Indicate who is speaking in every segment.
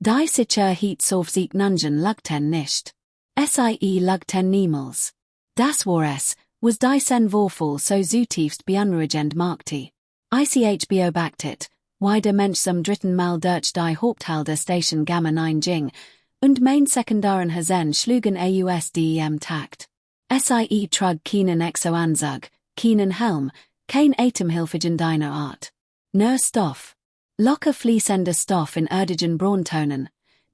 Speaker 1: Die sicher Heat Sovsieg Nungen Lugten nicht. Sie Lugten niemals. Das war es, was die sen Vorfall so zutiefst beunruhigend machte. Ich beobachtet, wie der Mensch zum dritten Mal durch die Haupthalde Station Gamma 9 ging, und mein sekundaren Hasen schlugen ausdem Takt. Sie trug keinen Exoanzug, keinen Helm, kein Atemhilfigen deiner Art. Nur Stoff. Locker fließender Stoff in erdigen Brauntonen,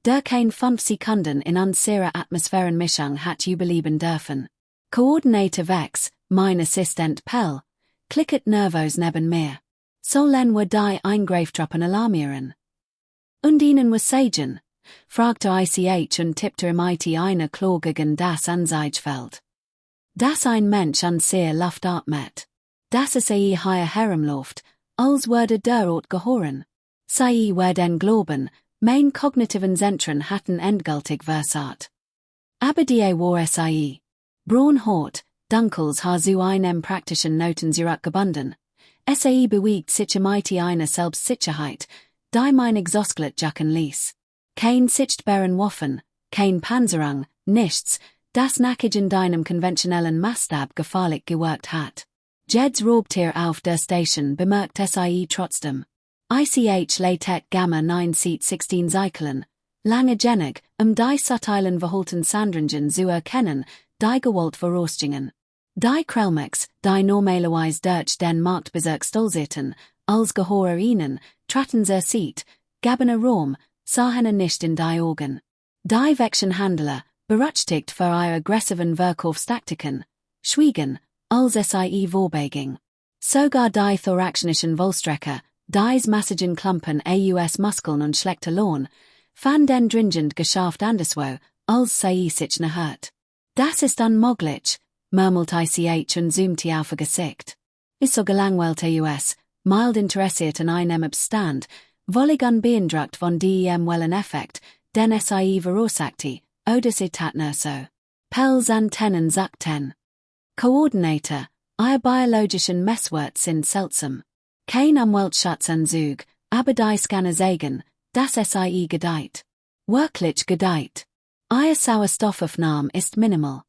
Speaker 1: der kein 5 Sekunden in unserer Atmosphärenmischung hat überleben dürfen. Koordinate Vex, mein Assistent Pell, klicket nervos neben mir. Sollen wir die Eingreiftruppen alarmieren? Und ihnen was sagen? Fragte ich und tippte im eine Klo gegen das Anzeigefeld. Das ein Mensch an sehr Luft atmet. Das ist higher herumläuft, als würde der Ort gehoren. Sei werden glauben, mein kognitiven Zentren hatten endgültig versagt. Aber die war sei. Braun hort, dunkels har zu einem praktischen Noten zurückgebunden. Sie bewegt sich eine Selbstsicherheit, die mein Exoskelett jucken ließ. Kein sichtbaren Waffen, kein Panzerung, nichts, das nackig in deinem konventionellen Maßstab gefahrlich gewirkt hat. Jedes Raubtier auf der Station bemerkt sie trotzdem. Ich Latex Gamma 9 Seat 16 Cyclen, lange genig, die subtilen verhalten Sandringen zu erkennen, die gewollt Verrostungen. Die Krelmix, die normalerweise durch den Marktbezirk stolzierten, als Gehorer ihnen, traten sie Seat, gaben Raum, sahen nicht in die Augen. Die Wechsenhandler, berücksichtigt für ihre aggressiven Verkaufstaktiken, schwiegen, als sie vorbeging. Sogar die thoraxischen Wollstrecker, dies Massagen Klumpen aus Muskeln und schlechter Lohn, fan den dringend geschafft anderswo, als sie sich ne hört. Das ist unmöglich, murmelt ich und zoomte auf ihr Gesicht. Ist so gelangweilte mild interessiert an einem Abstand, wollig unbeeindruckt von dem wellen Effekt, den sie verorsakte, oder sie tat nur so. Pels Antennen sagten. Koordinator, ihr biologischen Messwert sind seltsam. Kein Umweltschutzanzug, aber die Scanner sagen, dass sie gedeiht. Wirklich gedeiht. Ihr Sauerstoffaufnahme ist minimal.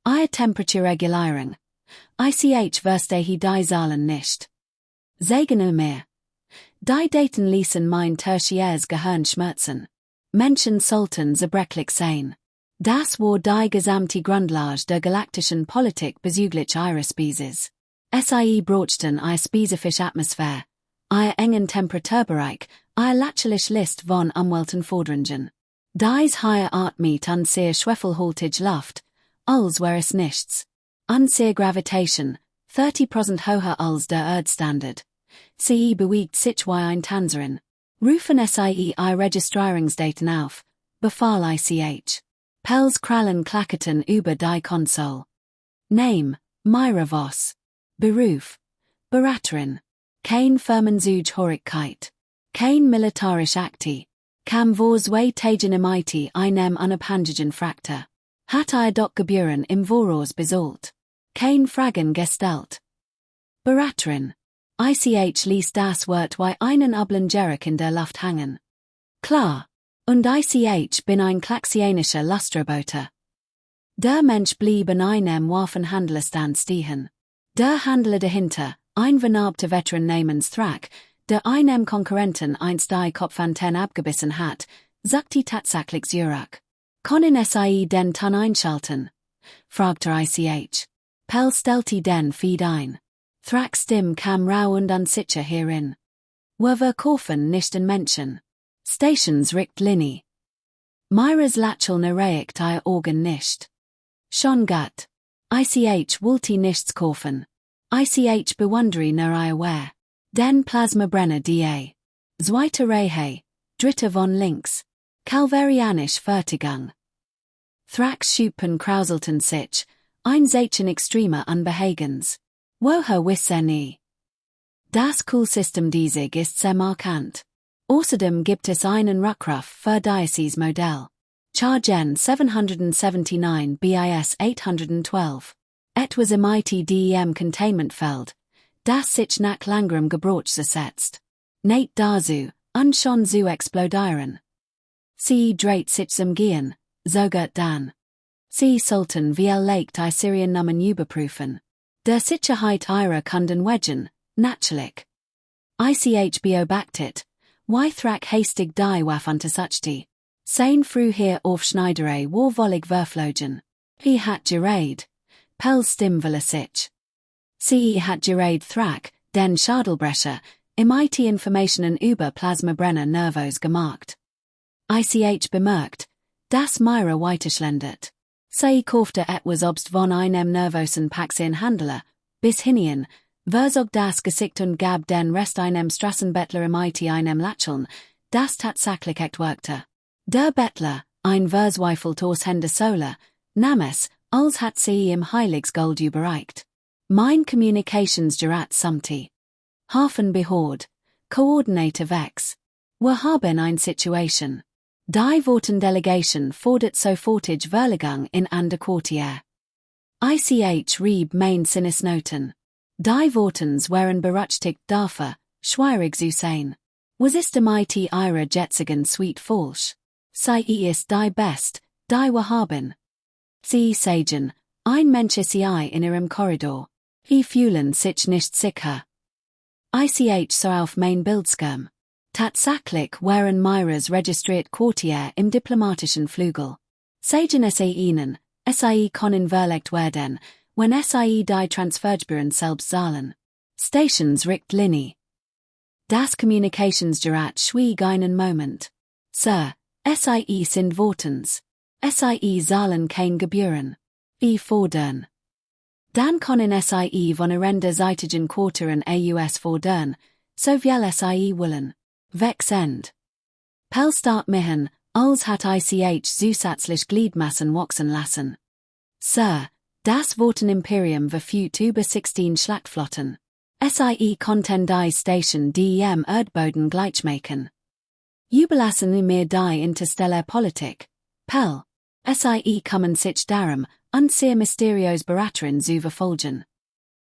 Speaker 1: Ihr Temperaturregulierung. Ich verstehe die Zahlen nicht. Sagen mir. Die Daten ließen mein tertiäres Gehirn schmerzen. Menschen sollten zerbrechlich sein. Das war die gesamte Grundlage der galaktischen Politik bezüglich ihrer Spezies. Sie brochten eine spezifische Atmosphäre, ihr engen Temperaturbereich, ihr lächerliche List von Umweltanforderungen. Dies higher atmet an sehr schwefelhaltig Luft, als wäre es nichts. An sehr Gravitation, 30% höher als der Erdstandard. Sie bewegt sich wie ein Tanzerin. Rufen sie Registrierungsdaten auf, befahl ich. Pels Krallen klackerten über die Konsole. Name, Myra Voss. Beruf, Beraterin. Kein Firmenzugehörigkeit. Kein militarisch Akti. Kam vors way tagen im einem unabhängigen Fraktor. Hat doch Gebühren im Voraus bezahlt. Kein Fragen gestellt. Beraterin. Ich ließ das Wort wie einen Ablengerik in der Luft hängen. Klar. Und ich bin ein klaxianischer Lustroboter. Der Mensch blieb in einem Waffenhandlerstand stehen. Der Handler dahinter, ein vernarbter Veteran namens Thrak, der einem Konkurrenten einst die Kopfantenne abgebissen hat, sagte tatsächlich zurück. Können Sie den Ton einschalten? Fragte ich. Pell stellte den Feed ein. Thraks Stimme kam rau und unsicher hierin. Wir verkaufen nicht in Menschen. Stations richt Linny. Myras Lachel nereikt ihr Organ nicht. Schon gut. Ich wollte nichts kaufen. Ich bewundere nur ihr Wehr. Den Plasmabrenner da. Zweite Reihe, dritte von links. Calvarianisch Fertigung. Thraks Schuppen krauselten sich, einsetzen extremer Unbehagens. Woher wissen nie? Das Coolsystem diesig ist sehr markant. Außerdem gibt es einen Rückruf für dieses Modell. Chargen 779 bis 812. Etwas im ITDEM Containmentfeld, das sich nach langerem Gebrauch setzt. Nicht dazu, und schon zu explodieren. Sie Dreit sich zum Gehen, Zogert Dan. Sie Sultan VL Lake die Syrian Nummen überprüfen. Der Sicherheit ihrer Kunden wegen, natürlich. Ich beobachtet, wie thrak hastig die Waffentasachti. Sein früh hier aufschneidere war wollig verflogen. He hat gerade. Pel stimvele sich. Sie hat gerade thrak, den Schadelbrecher, im IT Informationen über Plasmabrenner Nervos gemacht. Ich bemerkt, das Myra weiterschlendet. Sie kaufte etwas obst von einem nervosen Paxien Handler, bis hinien, verzog das Gesicht und gab den Rest einem Strassenbettler im IT einem Lacheln, das tatsächlich echt wirkte. Der Bettler, ein verzweifelt aus Hände Sola, nahm es, als hat sie im Heiligsgold überreicht. Mein Communicationsgerat Sumti. Hafenbehord, Koordinator Vex. Wir haben eine Situation. Die Worten-Delegation fordert sofortige Verlegung in ander Quartier. Ich rieb mein Sinnesnoten. Die Wortens waren berücksichtigt dafür, schwierig zu sein. Was ist mit ihrer jetzigen Sweet falsch? Sie ist die best, die wir haben. Sie sagen, ein Mensch ist in ihrem Korridor. He fühlen sich nicht sicher. Ich so auf mein Bildschirm. Tatsächlich waren Myras registriert Quartier im diplomatischen Flügel. Sagen es ihnen, SIE können verlegt werden, wenn SIE die Transfergebühren selbst zahlen. Stations richt Linie. Das Communicationsgerat schwieg einen Moment. Sir, SIE sind Wortens. SIE zahlen kein Gebühren. Wie fordern. Dan können SIE von renderseitigen Quarteren AUS fordern, so viel SIE willen. Wechsend. Pel start mihen, als hat ich zusätzlich Gliedmassen wachsen lassen. Sir, das Wortenimperium verfügt über 16 Schlachtflotten. SIE konnten die Station dem Erdboden gleichmachen. Überlassen mir die Interstellarpolitik. Pel. SIE kommen sich darum, sehr mysteriös Beraterin zu verfolgen.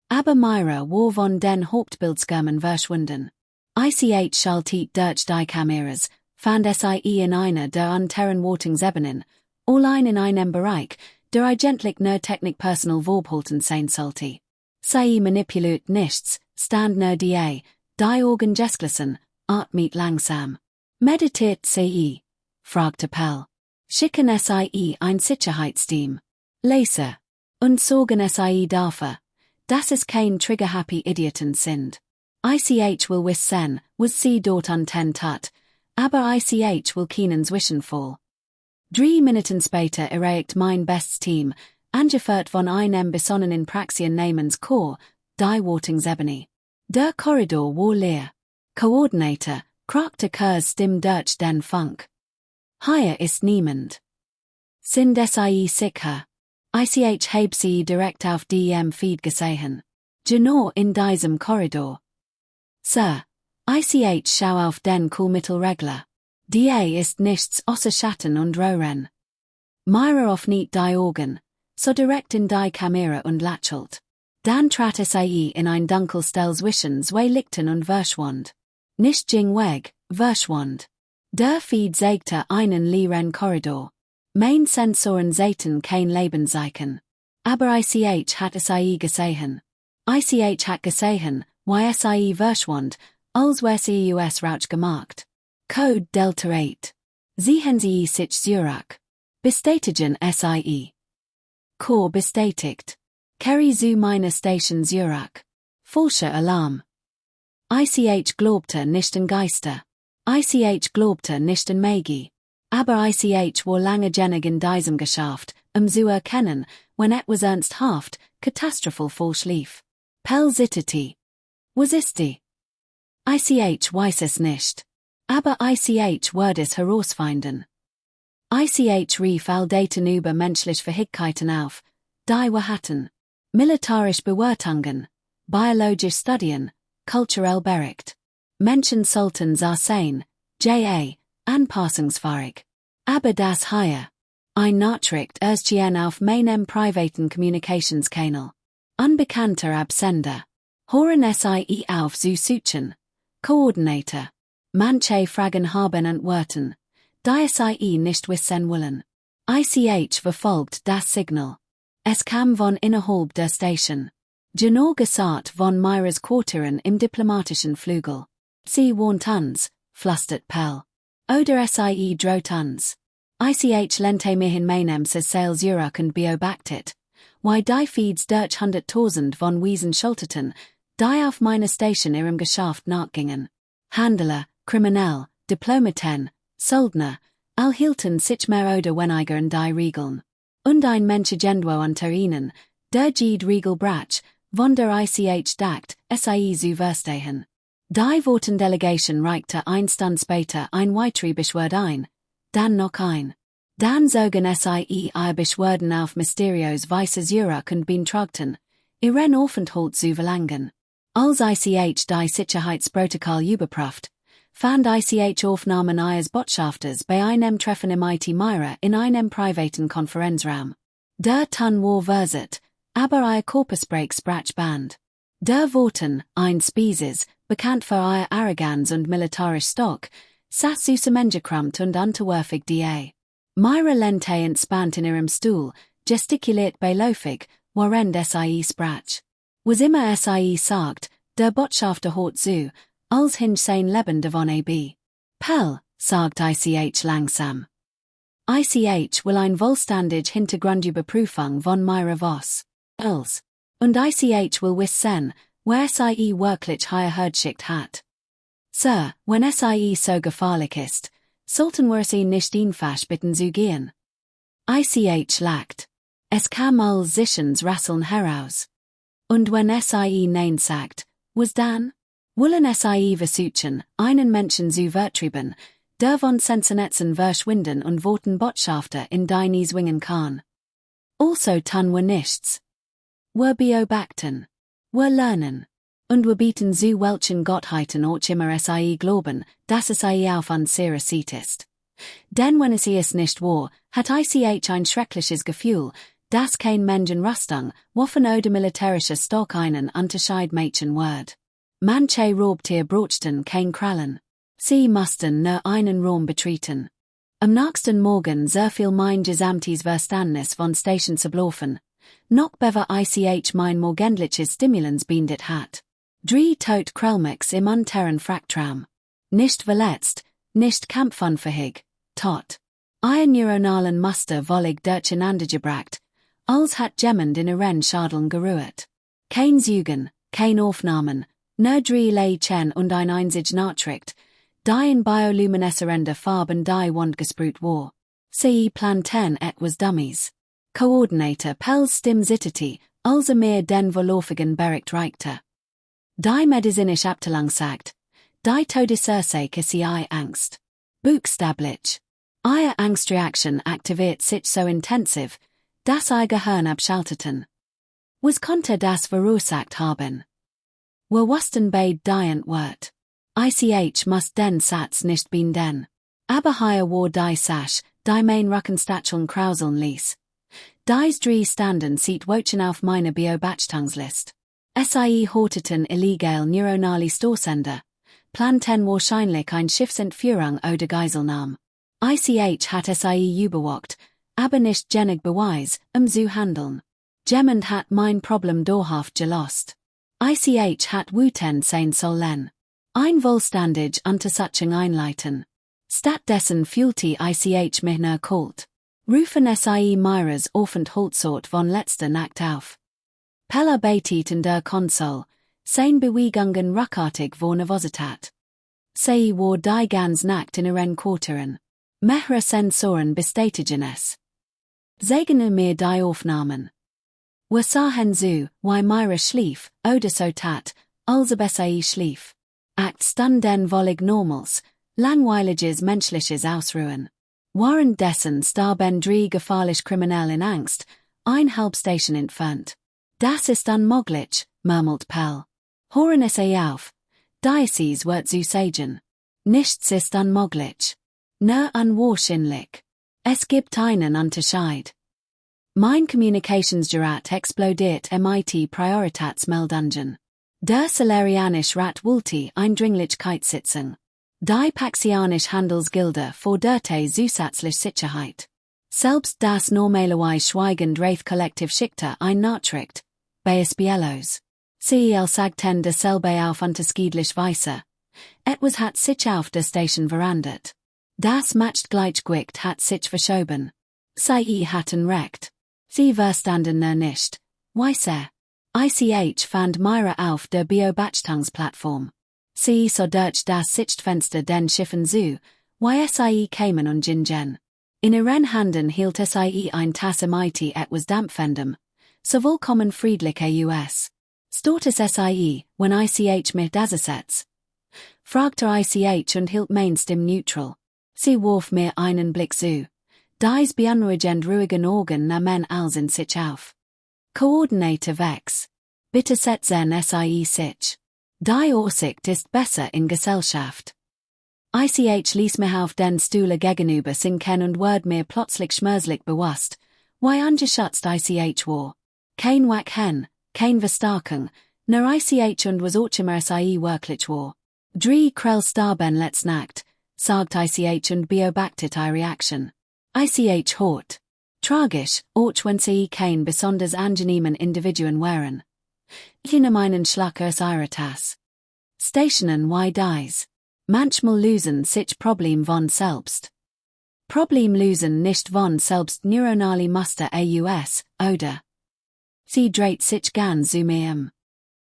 Speaker 1: Aber Myra war von den Hauptbildschirmen verschwunden. Ich schaltet durch die Kameras, fand SIE in einer der anderen Wartungsebenen, allein in einem Bereich, der eigentlich nur Technik personal vorbehalten sein sollte. Sie manipuliert nichts, stand nur die Augen gesklissen, atmet langsam. Meditiert sie? Fragte Pel. Schicken SIE ein Sicherheitsteam. Leser. Und sorgen SIE dafür, dass es kein trigger-happy Idioten sind. Ich will wissen, was sie dort antentat, aber ich will keinen Zwischenfall. 3 Minuten später erreicht mein bestes Team, angeführt von einem besonnenen Praxien namens Chor, die Wartungsebene. Der Korridor war leer. Koordinator, kragte Kurs Stimm durch den Funk. Hier ist niemand. Sind SIE sicher? Ich habe sie direkt auf dem Feed gesehen. Genau in diesem Korridor. Sir, ich schau auf den Kohlmittelregler. Die ist nichts außer Schatten und Rohren. Myra öffnet die Augen, so direkt in die Kamera und lächelt. Dann trat sie in ein Dunkelstell zwischen zwei Lichten und verschwand. Nicht ging weg, verschwand. Der Feed zeigte einen leeren Korridor. Mein Sensoren sehten kein Lebenszeichen. Aber ich hat sie gesehen. Ich hat gesehen, wie sie verschwand, als wär sie US Rauch gemacht. Code Delta 8. Sehen Sie sich Zurich. Bestätigen SIE. Core bestätigt. Kerry zu meine Station Zurich. Falscher Alarm. Ich glaubte nicht an Geister. Ich glaubte nicht an Magie. Aber ich war lange genug in diesem Geschäft, zu erkennen, wenn etwas ernsthaft, katastrophal falsch lief. Pel zitterte. Was ist die? Ich weiß es nicht. Aber ich wird es herausfinden. Ich rief all Daten über menschliche Fähigkeiten auf, die wir hatten. Militärische Bewertungen, biologische Studien, kulturell Bericht. Menschen sollten sein, anpassungsfähig. Aber das hier. Ein Nachricht erschien auf meinem privaten Kommunikationskanal. Unbekannter Absender. Hören Sie auf zu suchen. Koordinator. Manche Fragen haben Antworten. die SIE nicht wissen wollen. Ich verfolgt das Signal. Es kam von innerhalb der Station. Genau gesagt von Myras Quartieren im diplomatischen Flügel. Sie warnt uns, flüstert Pell. Oder SIE droht uns. Ich lente mir hin meinem ses Sales Urach und beobachtet. Why die feeds durch 100.000 von Wiesen schulterten, die auf meine Station ihrem Geschäft nachgingen. Handler, Kriminell, Diplomaten, Soldner, all hielten sich mehr oder weniger an die Regeln. Und ein Menschengendwo unter ihnen, der jede Regel brach, von der Ich dacht, SIE zu verstehen. Die Wortendelegation reichte ein Stunde später ein weitere Beschwerde ein, dann noch ein. Dann zogen SIE ihr Beschwerden auf mysteriös weißes Urach und beantragten, ihren Aufenthalt zu verlangen. Als Ich die Sicherheitsprotokoll überprüft, fand Ich Aufnahmen ihres Botschafters bei einem Treffen im IT Myra in einem privaten Konferenzraum. Der Ton war verset, aber ihr Korpusbreak sprach Band. Der Worten, ein Species, bekannt für ihr Arroganz und militarisch Stock, saß zusammengekramt und unterwürfig da. Myra lente entspannt in ihrem Stuhl, gestikuliert beiläufig, während SIE sprach. Was immer SIE sagt, der Botschafter hört zu, als hinch sein Leben davon ab. Pell, sagt Ich langsam. Ich will ein vollständig Hintergrundüberprüfung von Myra Voss. Els. Und Ich will wissen, wer SIE wirklich hier hergeschickt hat. Sir, wenn SIE so gefährlich ist, sollten wir sie nicht einfach bitten zu gehen. Ich lacht. Es kam als Sichens Rasseln heraus. Und wenn SIE Nein sagt, was dann? Wollen SIE versuchen, einen Menschen zu vertreiben, der von Sensenetzen verschwinden und Worten Botschafter in die zwingen kann. Also tun wir nichts. Wir beobachten. Wir lernen. Und wir bieten zu welchen Gottheiten auch immer SIE glauben, dass SIE auf uns sehr sieht ist. Denn wenn es nicht war, hat Ich ein schreckliches Gefühl, dass kein Menschenrüstung, Waffen oder militärische Stock einen Unterschied machen wird. Manche Raubtier brauchten kein Krallen. Sie mussten nur einen Raum betreten. Am nächsten Morgen sehr viel mein gesamtes Verständnis von Station zu blaufen. Noch bever Ich mein morgendliches Stimulans beendet hat. Drei tot Krellmix im unteren Fracktraum. Nicht verletzt, nicht kampfunfähig, tot. Ein neuronalen Muster wollig durcheinandergebracht, als hat jemand in ihren Schadeln geruht. Kein Zügen, kein Aufnahmen, nur drei Leichen und ein einzig Nachricht, die in bioluminescenter Farben die Wand gesprüht war. Sie planten etwas Dummies. Koordinator Pells Stim zitterte, also mehr den vorläufigen Bericht reichte. Die medizinisch Abteilung sagt, die Todesursache ist die Angst. Buchstablich. Ihre Angstreaktion aktiviert sich so intensiv, dass ihr Gehirn abschalteten. Was konnte das verursacht haben? Wir wussten beide die Wort. Ich muss den Satz nicht binden. Aber hier war die Sache, die mein Rückenstacheln krauseln ließ. Dies drei standen sieht wochen auf meine Beobachtungslist. SIE horteten illegal neuronale Storsender, planten wahrscheinlich ein Schiffsentführung oder Geiselnahme. Ich hat SIE überwacht, aber nicht genug Beweis, zu handeln. Jemand hat mein Problem dauerhaft gelost. Ich hat wuten sein sollen. Ein vollständig Untersuchung einleiten. Stattdessen fühlte Ich mich nur kalt. Rufen SIE Myras Aufenthaltsort von letzter Nacht auf. Pella beitet in der Konsole, sein Bewegungen ruckartig vor Nervosität. Sie war die ganz Nacht in ihren Quartieren. Mehrere Sensoren bestätigen es. Sagen mir die Aufnahmen. Wir sahen zu, wie Myra schlief, oder so tat, als ob SIE schlief. Act stunden wollig normals, langweiliges menschliches Ausruhen. Währenddessen starben drei gefährlich Kriminell in Angst, ein Halbstation entfernt. Das ist unmöglich, murmelt Pell. Hören es auf. Diocese wird zu sagen. Nichts ist unmöglich. Nur unwahrscheinlich. Es gibt einen Unterschied. Mein Communicationsgerät explodiert MIT Prioritätsmeldungen. Der Salarianisch Rat wollte Eindringlichkeit sitzen. Die Paxianisch Handelsgilde für Dörte zusätzlich Sicherheit. Selbst das normalerweise schweigend Recht Kollektiv schickte ein Nachricht, Beispiellos. Cel sagten dasselbe auf unterschiedlich Weise. Etwas hat sich auf der Station verändert. Das Machtgleichgewicht hat sich verschoben. Sie hatten Recht. Sie verstanden nicht. Weise. Ich fand Myra auf der Beobachtungsplattform. Sie so durch das Sichtfenster den Schiffen zu, sie kamen und gingen. In ihren Händen hielt sie ein Tasse Mighty etwas Dampfendem, so vollkommen friedliche US. Stortes sie, wenn ich mich dasetz. Fragte ich und hielt mainstim neutral. Sie warf mir einen Blick zu. Dies beunruhigend ruhigen Augen nahmen als in sich auf. Koordinate wex. Bitte setzen sich. Die Aussicht ist besser in Gesellschaft. Ich ließ mich auf den Stuhle gegenüber sinken und wurde mir plötzlich schmerzlich bewusst, wie angeschützt ich war. Kein Wack hen, kein Verstärkung, nur ich und was immer wirklich war. Drei Krell starben let's Nacht, sagt ich und beobachtet die Reaction. Ich hort. Tragisch, auch wenn sie kein besonders angenehmen Individuen wären. Jene meinen Schlackers Iratas. Stationen wie dies. Manchmal lösen sich Problem von selbst. Problem lösen nicht von selbst neuronale Muster aus, oder? Sie dreht sich ganz mehr.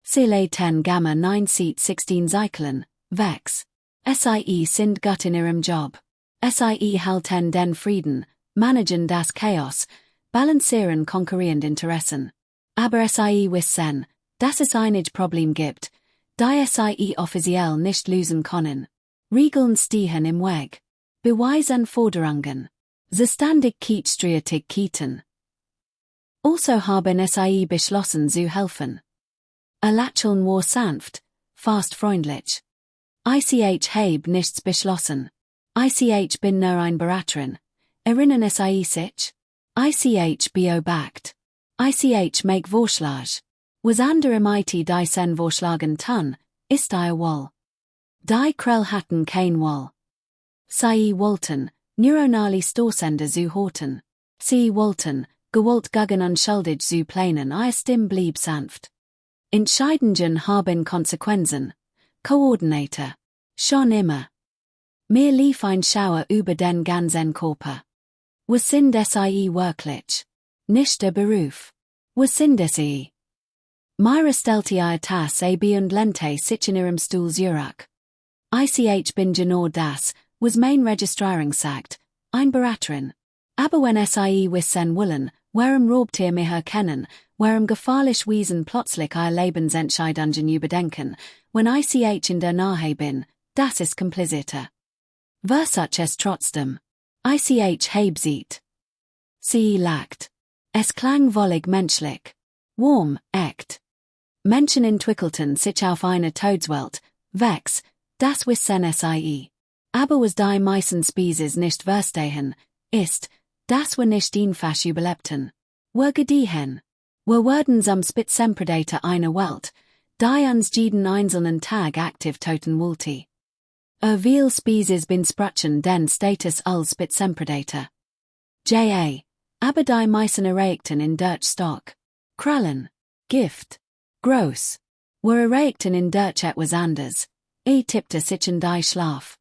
Speaker 1: Sie leiten Gamma 9 Seat 16 Cyclen, vex. Sie sind gut in ihrem Job. Sie halten den Frieden, managen das Chaos, balancieren konkurrierende Interessen. Aber sie wissen, dass es einige Problem gibt, die sie offiziell nicht lösen können. Regeln stehen im Weg. Beweisen Forderungen. Sie ständig Kietstreitig kieten. Also haben sie beschlossen zu helfen. Lächeln war sanft, fast freundlich. Ich habe nichts beschlossen. Ich bin nur ein Beraterin. Erinnern sie sich? Ich beobacht. Ich make Vorschlag. Was anderem diesen Vorschlagen tun, ist wohl. Die Krell hatten kein Wohl. Sie wollten, neuronale Storsender zu horten. Sie wollten, gewollt gegen unschuldig zu planen, Stimme blieb sanft. Entscheidungen haben Konsequenzen. Koordinator. Schon immer. Mir lief ein Schauer über den ganzen Körper. Was sind sie wirklich? Nicht der Beruf. Was sind sie? Myra stellte ihr Tas ab und lente sich in ihrem Stuhl zurück. Ich bin genau das, was mein Registrierung sagt, ein Beraterin. Aber wenn sie wissen wollen, warum Raubtier mich erkennen, warum gefahrlich Wesen plötzlich ihr Lebensentscheidungen überdenken, wenn ich in der Nähe bin, das ist komplizierter. Versuch es trotzdem. Ich habe sieht. Sie lacht. Es klang wollig menschlich. Warm, echt. Menschen entwickelten sich auf eine Todswelt, vex, das wissen sie. Aber was die meisten Species nicht verstehen, ist, dass wir nicht einfach überlebten. Wir gediehen. Wir werden am Spitzenpredator einer Welt, die uns jeden einzelnen Tag aktiv töten wollte. Viele Species bin sprutchen den Status als Spitzenpredator. Aber die meisten erregten in Dutch Stock. Krallen. Gift. Gross. Wir erregten in Dutch etwas anders. Tippte sich in die Schlaf.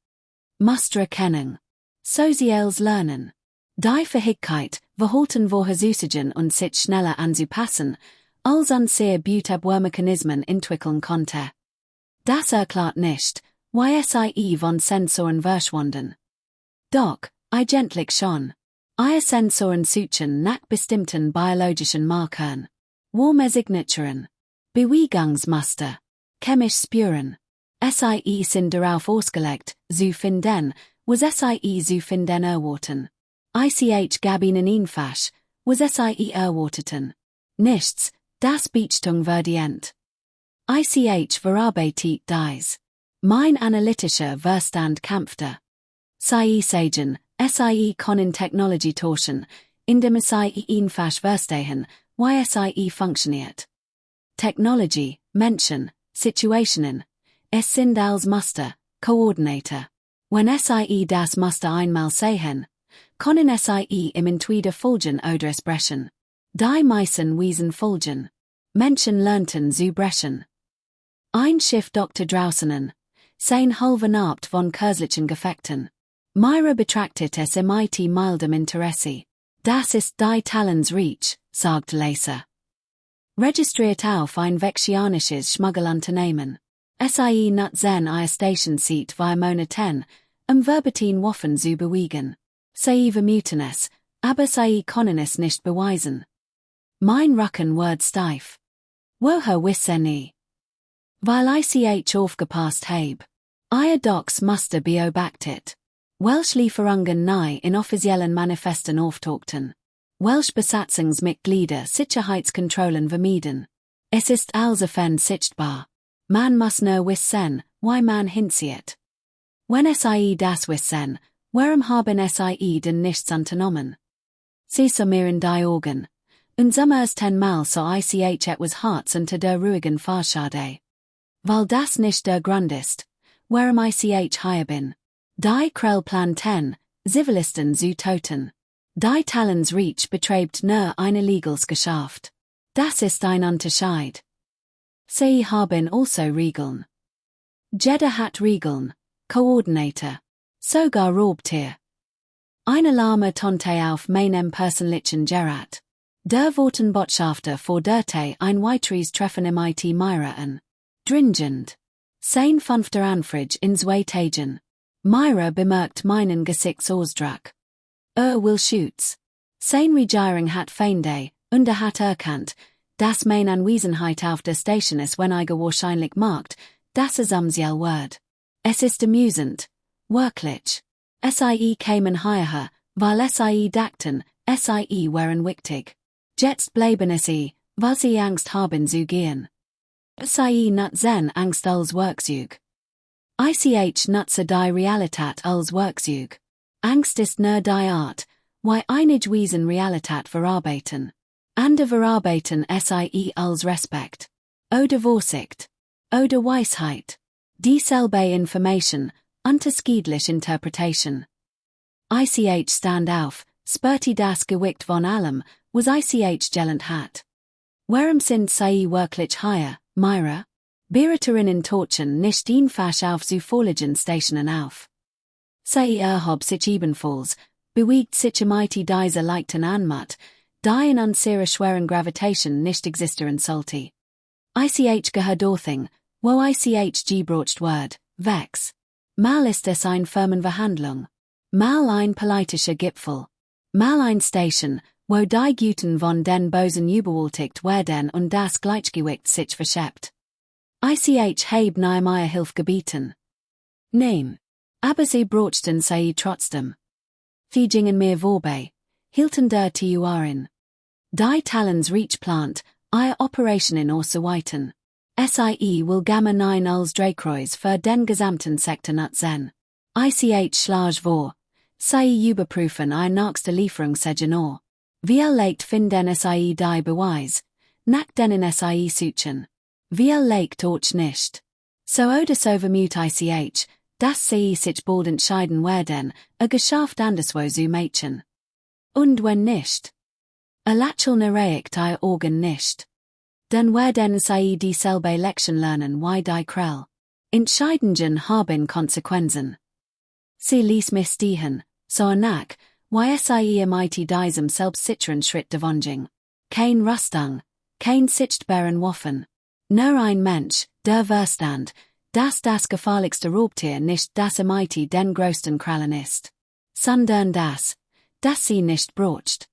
Speaker 1: Mustererkennung. Soziales Lernen. Die Fähigkeit, verhalten Vorhersagen und sich schneller anzupassen, als an sehr Mechanismen entwickeln konnte. Das erklärt nicht, wie sie von Sensoren verschwanden. Doch, eigentlich schon. Ihr Sensoren suchen nach bestimmten biologischen Markern. Warme Signaturen. Bewegungsmuster. Chemisch spüren. Sie sind darauf ausgelegt, zu finden, was sie zu finden erwarten. Ich gab ihnen einfach, was sie erwarteten. Nichts, das Beachtung verdient. Ich verarbeitet dies. Mein analytischer Verstand kämpfte. Sie sagen, sie können Technologie tauschen, indem sie einfach verstehen, wie sie funktioniert. Technology, Menschen, Situationen, es sind als Muster, Koordinator. Wenn SIE das Muster einmal sehen, können SIE im Entweder folgen oder es brechen. Die meisten Wiesen folgen. Menschen lernten zu brechen. Ein Schiff Dr. Drausenen, sein halven Abt von kürzlichen Gefechten. Myra betrachtet es mit mildem Interesse. Das ist die Talensreach, sagt Leser. Registriert auf ein vexianisches Schmuggelunternehmen. SIE nut zen ihr Station seat via Monaten, Verbetin Waffen zu bewiegen. Sie vermuten es, aber sie können es nicht beweisen. Mein Rücken wird steif. Woher wissen nie? Weil ich aufgepasst habe. Ihr Docs Muster beobachtet. Welche Lieferungen nie in offiziellen Manifesten auftauchten. Welche Besatzungsmitglieder Sicherheitskontrollen vermieden. Es ist allsofern sichtbar. Man muss nur wissen, wie man hinzieht. Wenn SIE das wissen, warum haben SIE denn nichts unternommen? Sie summieren die Augen. Und sommersten Mal so ich etwas Harz unter der ruhigen Fahrschade. Weil das nicht der Grund ist, warum ich hier bin. Die Krell planten, Zivilisten zu töten. Die Talensreach betreibt nur eine Legelsgeschäft. Das ist ein Unterschied. Sie haben also Regeln. Jeder hat Regeln, Koordinator. Sogar Raubtier. Eine lahme Tonte auf meinem persönlichen Gerät. Der Wortenbotschafter forderte ein weiteres Treffen mit Myra an. Dringend. Sein fünfter Anfrage in 2 Tagen. Myra bemerkt meinen Gesichtsausdruck. Will shoots. Sein Regierung hat Feinde, und hat erkannt, dass meine Anwesenheit auf der Station ist wenn wahrscheinlich macht, dass es amsiel wird. Es ist amusend, wirklich. SIE kämen hierher, weil SIE dachten, SIE wären wichtig. Jetzt bleiben sie, weil sie Angst haben zu gehen. SIE nut zen Angst als Werkzeug. Ich nutze die Realität als Werkzeug. Angst ist nur die Art, wie einige Wesen Realität verarbeiten. Andere verarbeiten SIE als Respekt. Oder Vorsicht. Oder Weisheit. Dieselbe Information, unterschiedlich Interpretation. Ich stand auf, spürte das Gewicht von allem, was ich gelend hat. Warum sind sie wirklich hier, Myra? Beraterinnen tauchen nicht einfach auf zu vorliegen Stationen auf. Sie erhob sich ebenfalls, bewegt sich mit dieser leichten Anmut, die in unserer schweren Gravitation nicht existieren sollte. Ich gehört dorthin, wo ich gebraucht wird, wegs. Mal ist es ein Firmenverhandlung. Mal ein politischer Gipfel. Mal ein Station, wo die Guten von den Bösen überwältigt werden und das Gleichgewicht sich verschiebt. Ich habe Nehemiah Hilfe gebeten. Nein. Aber sie brauchten sie trotzdem. Sie gingen mir vorbei, hielten der Tuarin. Die Talensreach plant, ihr Operationen auszuweiten. SIE will gamma 9 als Drehkreuz für den gesamten Sektor nutzen. Ich schlage vor, sie überprüfen ihr nächste Lieferungssejour. Wir legt finden SIE die Beweis, nach denen SIE suchen. Wir legt euch nicht. So oder so vermute ich, dass sie sich bald entscheiden werden, Geschäft anderswo zu machen. Und wenn nicht? Lächeln erreicht ihr Augen nicht. Dann werden sie dieselbe Lektion lernen wie die Krell. Entscheidungen haben Konsequenzen. Sie ließ mich stehen, so nach, wie sie mit diesem selbstsicheren Schritt davonging. Keine Rüstung, kein sichtbaren Waffen. Nur ein Mensch, der Verstand, dass das gefährlichste Raubtier nicht das mit den größten Krallen ist. Sondern dass sie nicht braucht.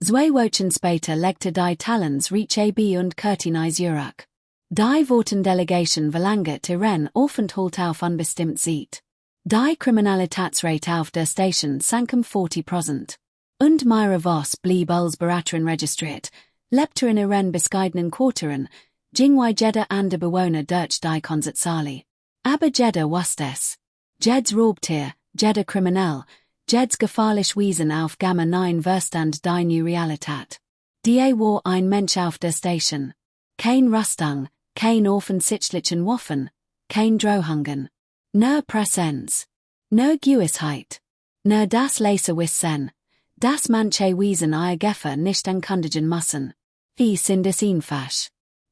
Speaker 1: 2 Wochen später legte die Talensreach ab und Kurtinei Zurück. Die Wortendelegation verlangte ihren Aufenthalt auf unbestimmt Zeit. Die Kriminalitätsrate auf der Station sank 40%. Und Myra Voss blieb als Beraterin registriert, lebte in ihren bescheidenen Quartieren, ging wie jeder andere Bewohner durch die Konzertsaale. Aber jeder wusste es. Jeds Raubtier, jeder Kriminell, jeds gefährlich Wesen auf Gamma 9 verstand die neue Realität. Die war ein Mensch auf der Station. Kein Rüstung, kein offensichtlichen Waffen, kein Drohungen. Nur Präsenz. No Gewissheit. No das Laser wissen. Das manche Wiesen ihr Geffer nicht ankündigen müssen. Wie sind es einfach.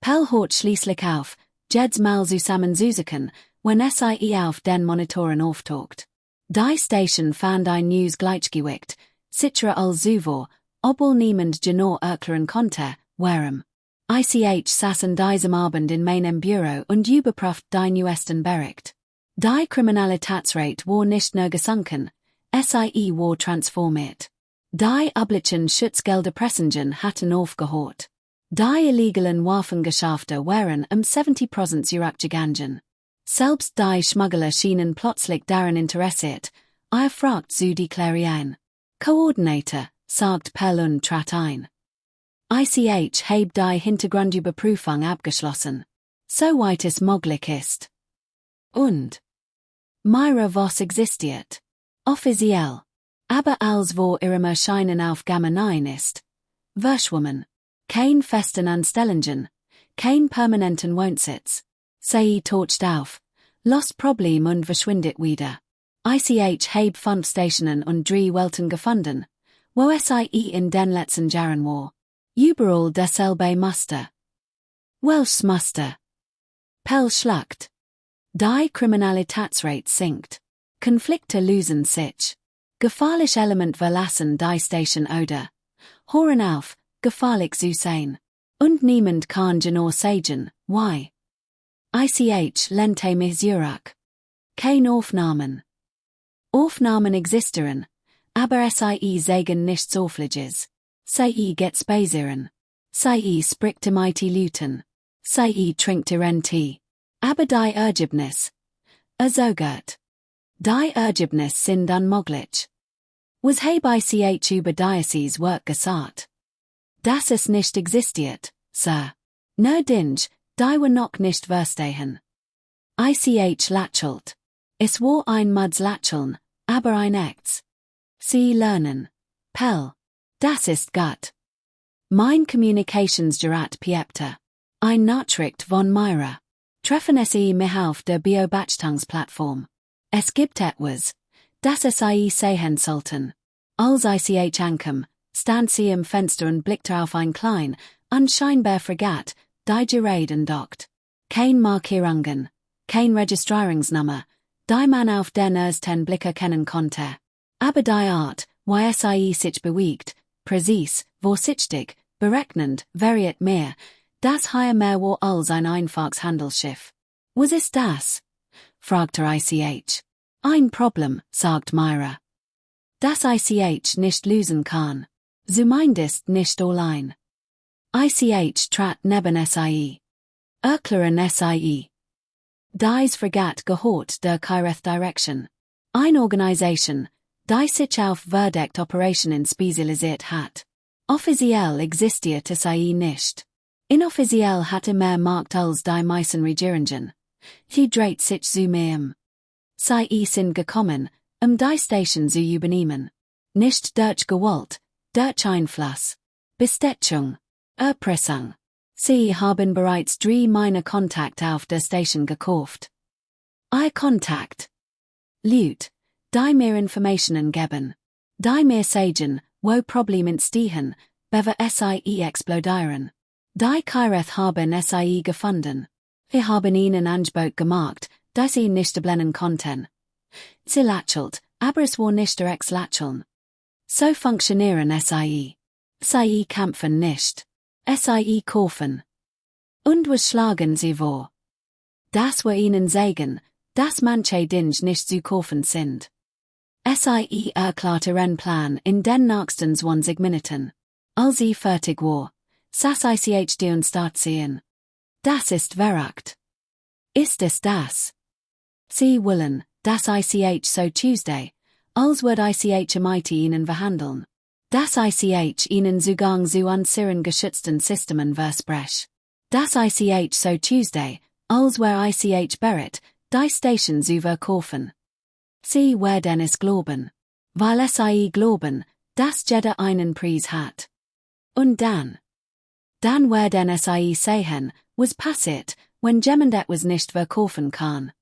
Speaker 1: Pell hort schließlich auf, jeds mal zusammenzusuchen, wenn sie auf den Monitoren auftaucht. Die Station fand ein News gleichgewicht, citra als zuvor, obwohl niemand genau erklären konnte, warum. Ich saß an diesem Abend in meinem Büro und überprüft die neuesten Bericht. Die Kriminalitätsrate war nicht nur gesunken, sie war transformiert. Die üblichen Schutzgelderpressungen hatten aufgehört. Die illegalen Waffengeschäfte waren 70% zurückgegangen. Selbst die Schmuggler schienen plötzlich daran interessiert, ihr fragt zu deklarieren. Koordinator, sagt Pell und trat ein. Ich habe die Hintergrundüberprüfung abgeschlossen. Soweit es möglich ist. Und? Myra was existiert. Offiziell. Aber als wo ihrem Erscheinen aufgegangen ist. Verschwommen. Kein festen Anstellungen. Kein permanenten Wohnsitz. Sie taucht auf. Lost Problem und verschwindet wieder. Ich habe 5 Stationen und 3 Welten gefunden. Wo sie in den letzten Jahren war. Überall dasselbe Muster. Welches Muster? Pell schluckt. Die Kriminalitätsrate sinkt. Konflikte lösen sich. Gefährlich Element verlassen die Station oder. Hören auf, gefährlich zu sein. Und niemand kann genau sagen, why. Ich lente mich zurück. Keine Aufnahmen. Aufnahmen existieren, aber sie sagen nichts Aufliches. Sie geht spazieren. Sie spricht mit Leuten. Sie trinkt ihren Tee. Aber die Ergebnis. Gut. Die Ergebnis sind unmöglich. Was habe ich über dieses Werk gesagt? Das ist nicht existiert, Sir. No dinge, die war noch nicht verstehen. Ich lächelt. Es war ein Muds Lächeln, aber ein echtes. Sie lernen. Pell. Das ist gut. Mein Communicationsgerät piepte. Ein Nachricht von Myra. Treffen sie mich auf der Beobachtungsplattform. Es gibt etwas, das sie sehen sollten. Als ich ankam, stand sie im Fenster und blickte auf ein klein, unscheinbar Fregat, die gerade dockt. Kein Markierungen, kein Registrierungsnummer, die man auf den ersten Blick erkennen konnte. Aber die Art, wie sie sich bewegt, präzis, vorsichtig, berechnend, variiert mehr, das hier mehr war als ein einfaches Handelsschiff. Was ist das? Fragte ich. Ein Problem, sagt Myra. Das ich nicht lösen kann. Du meintest nicht allein. Ich trat neben sie. Erklären sie. Dies Fregat gehört der Kireth Direction. Eine Organisation, die sich auf Verdeck Operationen spezialisiert hat. Offiziell existiert sie nicht. Inoffiziell hatte mehr Markt als die meisten Regierungen. Die dreht sich zu mehr. Sie sind gekommen, die Station zu übernehmen. Nicht durch Gewalt, durch Einfluss. Bestätigung. Erpressung. Sie haben bereits 3 meiner Kontakte auf der Station gekauft. Ihr Kontakt. Leute, die mir Informationen geben. Die mir sagen, wo Probleme entstehen, bever sie explodieren. Die Kireth haben sie gefunden. Wir haben ihnen Angebot gemacht, dass sie nicht blenden konnten. Sie lächelt, aber es war nicht direkt lächeln. So funktionieren sie. Sie kämpfen nicht. Sie kaufen. Und was schlagen sie vor? Das wir ihnen sagen, dass manche Dinge nicht zu kaufen sind. Sie erklärte ihren Plan in den nächsten 20 Minuten. Als sie fertig war, saß ich die Station. Das ist verrückt. Ist es das? Sie wollen, dass ich so Tuesday, als wird ich mit ihnen verhandeln. Dass ich ihnen Zugang zu unseren geschützten Systemen versprech. Dass ich so Tuesday, als wär ich bereit, die Station zu verkaufen. Sie werden es glauben. Weil sie glauben, dass jeder einen Preis hat. Und dann werden sie sehen, was passiert, wenn jemand etwas nicht verkaufen kann.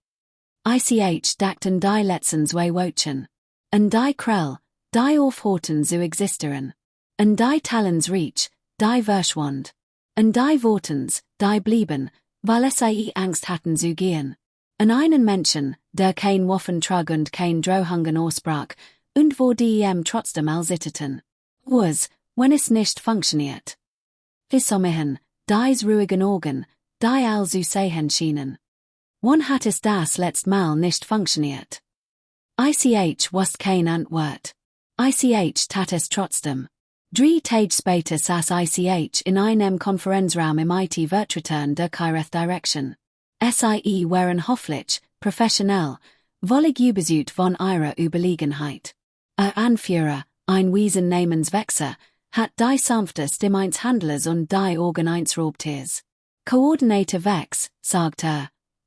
Speaker 1: Ich dachten die letzten 2 Wochen. Und die Krell, die Aufhorten zu existieren. Und die Talens reach, die verschwand. Und die Wortens, die blieben, weil sie Angst hatten zu gehen. Und einen Menschen, der kein Waffen trug und kein Drohungen aussprach, und wo die trotzdem allsitteten. Was, wenn es nicht funktioniert. Visomehen, dies ruhigen Augen, die all zu sehen schienen. Wann hat es das letzte Mal nicht funktioniert? Ich was kein Antwort. Ich tat es trotzdem. 3 Tage später saß ich in einem Konferenzraum im IT-Vertretern der Keireth Direction. SIE waren hoffentlich, professionell, wollig übersüht von ihrer Überlegenheit. Anführer, ein Wiesen namenswechsel, hat die sanfte Stimme eins Handlers und die Organ eins Raubtiers. Koordinator Vex, sagt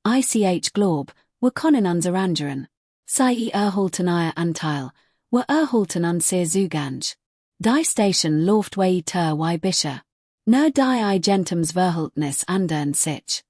Speaker 1: Ich Glob, wir können unser anderen. Sie erhalten ihr Anteil, wir erhalten unser Zugang. Die Station läuft wie bisher. Nur die Agentums Verhältnis andern sich.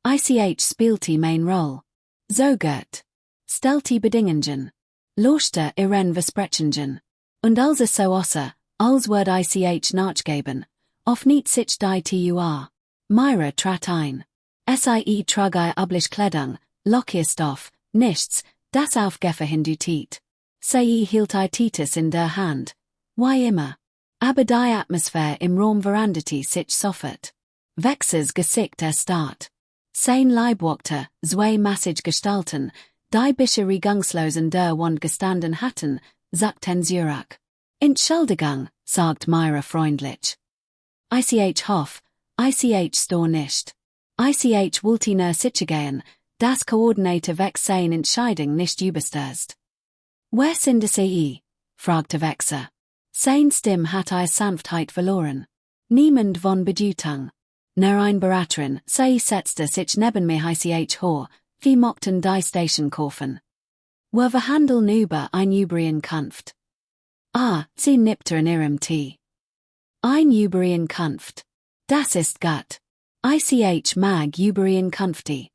Speaker 1: Ich spielt die Main Rolle. So gut. Stellt die Bedingungen. Lochte ihren Versprechungen. Und also so außer, als wird ich nachgeben. Auf nicht sich die tur. Myra trat ein. Sie trug üblich Kleidung, Lockierstoff, nichts, das aufgeverhindutit. Sie hielt Titus in der Hand. Wie immer. Aber die Atmosphäre im Raum veranderte sich sofort. Vexes Gesicht erstarrt. Sein Leibwalkte, 2 massig Gestalten, die bisher regungslosen der Wand gestanden hatten, sagten Zurich. Entschuldigung, sagt Myra freundlich. Ich hoff, ich stor nicht. Ich wollte nur sichergehen, das Koordinator Vex sein Entscheidung nicht überstürzt. Wer sind Sie? fragte Vexer. Sein Stimme hat Sanftheit verloren. Niemand von Bedeutung. Nur ein Beraterin, sie setzte sich neben mir ich hoch, wie mochten die Station kaufen. Wir verhandeln über ein Übereinkunft. Sie nippte in ihrem Tee. Ein Übereinkunft. Das ist gut. Ich mag Übereinkünfte.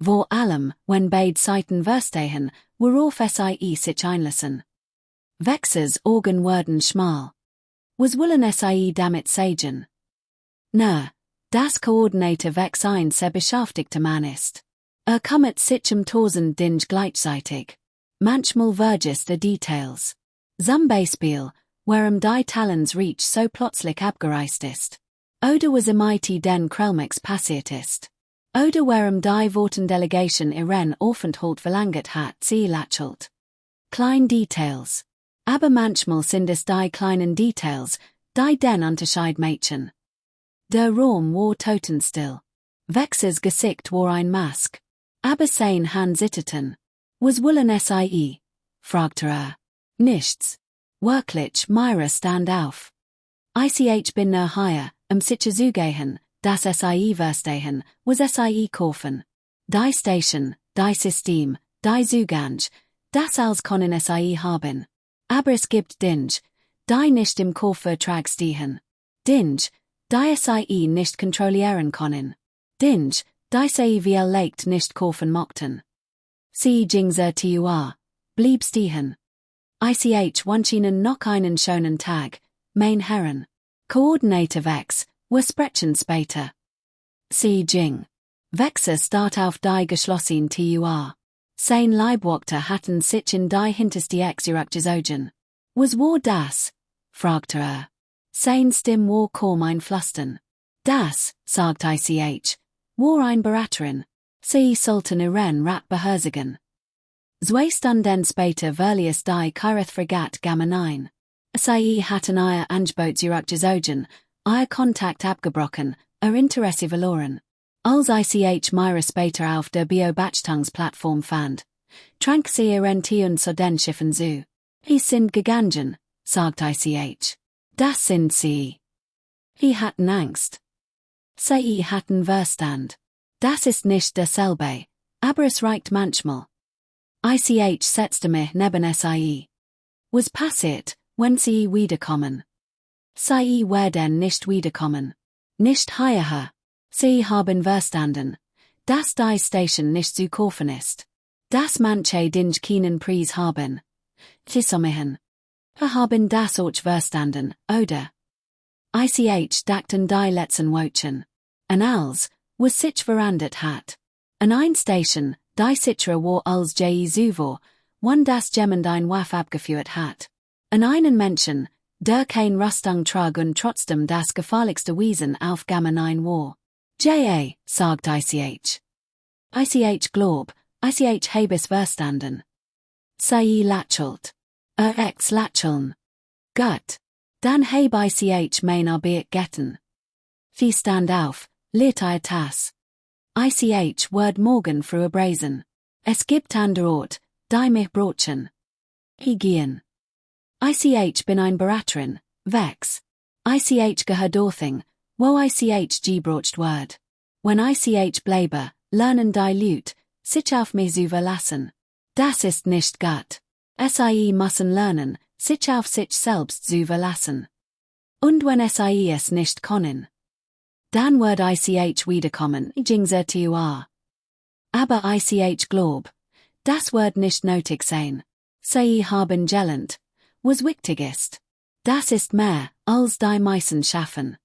Speaker 1: Vor allem, wenn beide Seiten verstehen, worauf sie sich einlassen. Vexes Augen werden schmal. Was wollen sie damit sagen? Das Koordinator Vex ein sehr beschäftigter Mann ist. Kümmert sich tausend Dinge gleichzeitig. Manchmal vergisst Details. Zum Beispiel, warum die Talens Reach so plötzlich abgereist ist. Oder was IT den Krelmix passiert ist. Oder warum die Wortendelegation ihren Aufenthalt verlängert hat, sie lächelt. Klein Details. Aber manchmal sind es die kleinen Details, die den Unterschied machen. Der Raum war totenstill. Vexes Gesicht war ein Mask. Aber sein Hand zitterten. Was wollen sie? fragte Nichts. Wirklich, Myra stand auf. Ich bin nur hier, sich zu gehen, das sie verstehen, was sie kaufen. Die Station, die System, die Zugang, das alles können sie haben. Aber es gibt Dinge, die nicht im Kaufvertrag stehen. Dinge, die sie nicht kontrollieren können. Dinge, die sie wie leicht nicht kaufen mochten. Sie ging tur, blieb stehen. Ich wünsche Ihnen noch einen schönen Tag, mein Herren. Koordinator Vex, wir sprechen später. Sie ging. Vexer start auf die geschlossene tur. Sein Leibwalkte hatten sich in die hinterste Eck gezogen. Was war das? fragte Sein Stimme war kaum ein Flüstern. Das, sagt ich, war ein Beraterin. Sie sollten ihren Rat beherzigen. 2 Stunden später verließ die Keireth Fregat Gamma 9. Sie hatten ihr Angebot zurückgezogen, ihr Kontakt abgebrochen, ihr Interesse verloren. Als ich Myra später auf der Bio-Batchtungsplattform fand, trank sie ihren Tee und zu den Schiffen zu. Sie sind gegangen, sagt ich. Das sind sie. Sie hatten Angst. Sie hatten Verstand. Das ist nicht dasselbe, aber es reicht manchmal. Ich setzte mich neben sie. Was passiert, wenn sie wiederkommen? Sie werden nicht wiederkommen. Nicht hierher. Sie haben verstanden, dass die Station nicht zu kaufen ist. Das manche Dinge keinen Preis haben. Thisommihen. Haben das auch verstanden, oder? Ich dachten die letzten Wochen. An als, was sich verändert hat. An ein Station, die sichre war als je zuvor, one das Gemmendein Waf abgeführt hat. An einen Menschen, der kein Rüstung trug und trotzdem das gefährlichste Wesen auf Gammenein war. Ja, sagt Ich. Ich glaub, Ich habes verstanden. Sei lachelt. Ex lacheln. Gut. Dan heb Ich mein Arbeit getten. Wie stand auf, lit I tas. Ich word morgen früh brazen. Es gibt ander Ort, die mich brochen. Hygien. Ich bin ein Beraterin, vex. Ich gehört dorthing, wo Ich gebrocht word. When Ich bleibe, lernen die Lüt, sich auf mich überlassen. Das ist nicht gut. SIE müssen lernen, sich auf sich selbst zu verlassen. Und wenn SIE es nicht können, dann wird Ich wiederkommen, jingse tuar. Aber Ich glaub, das wird nicht nötig sein. Sie haben gelernt, was wichtig ist. Das ist mehr, als die meisten schaffen.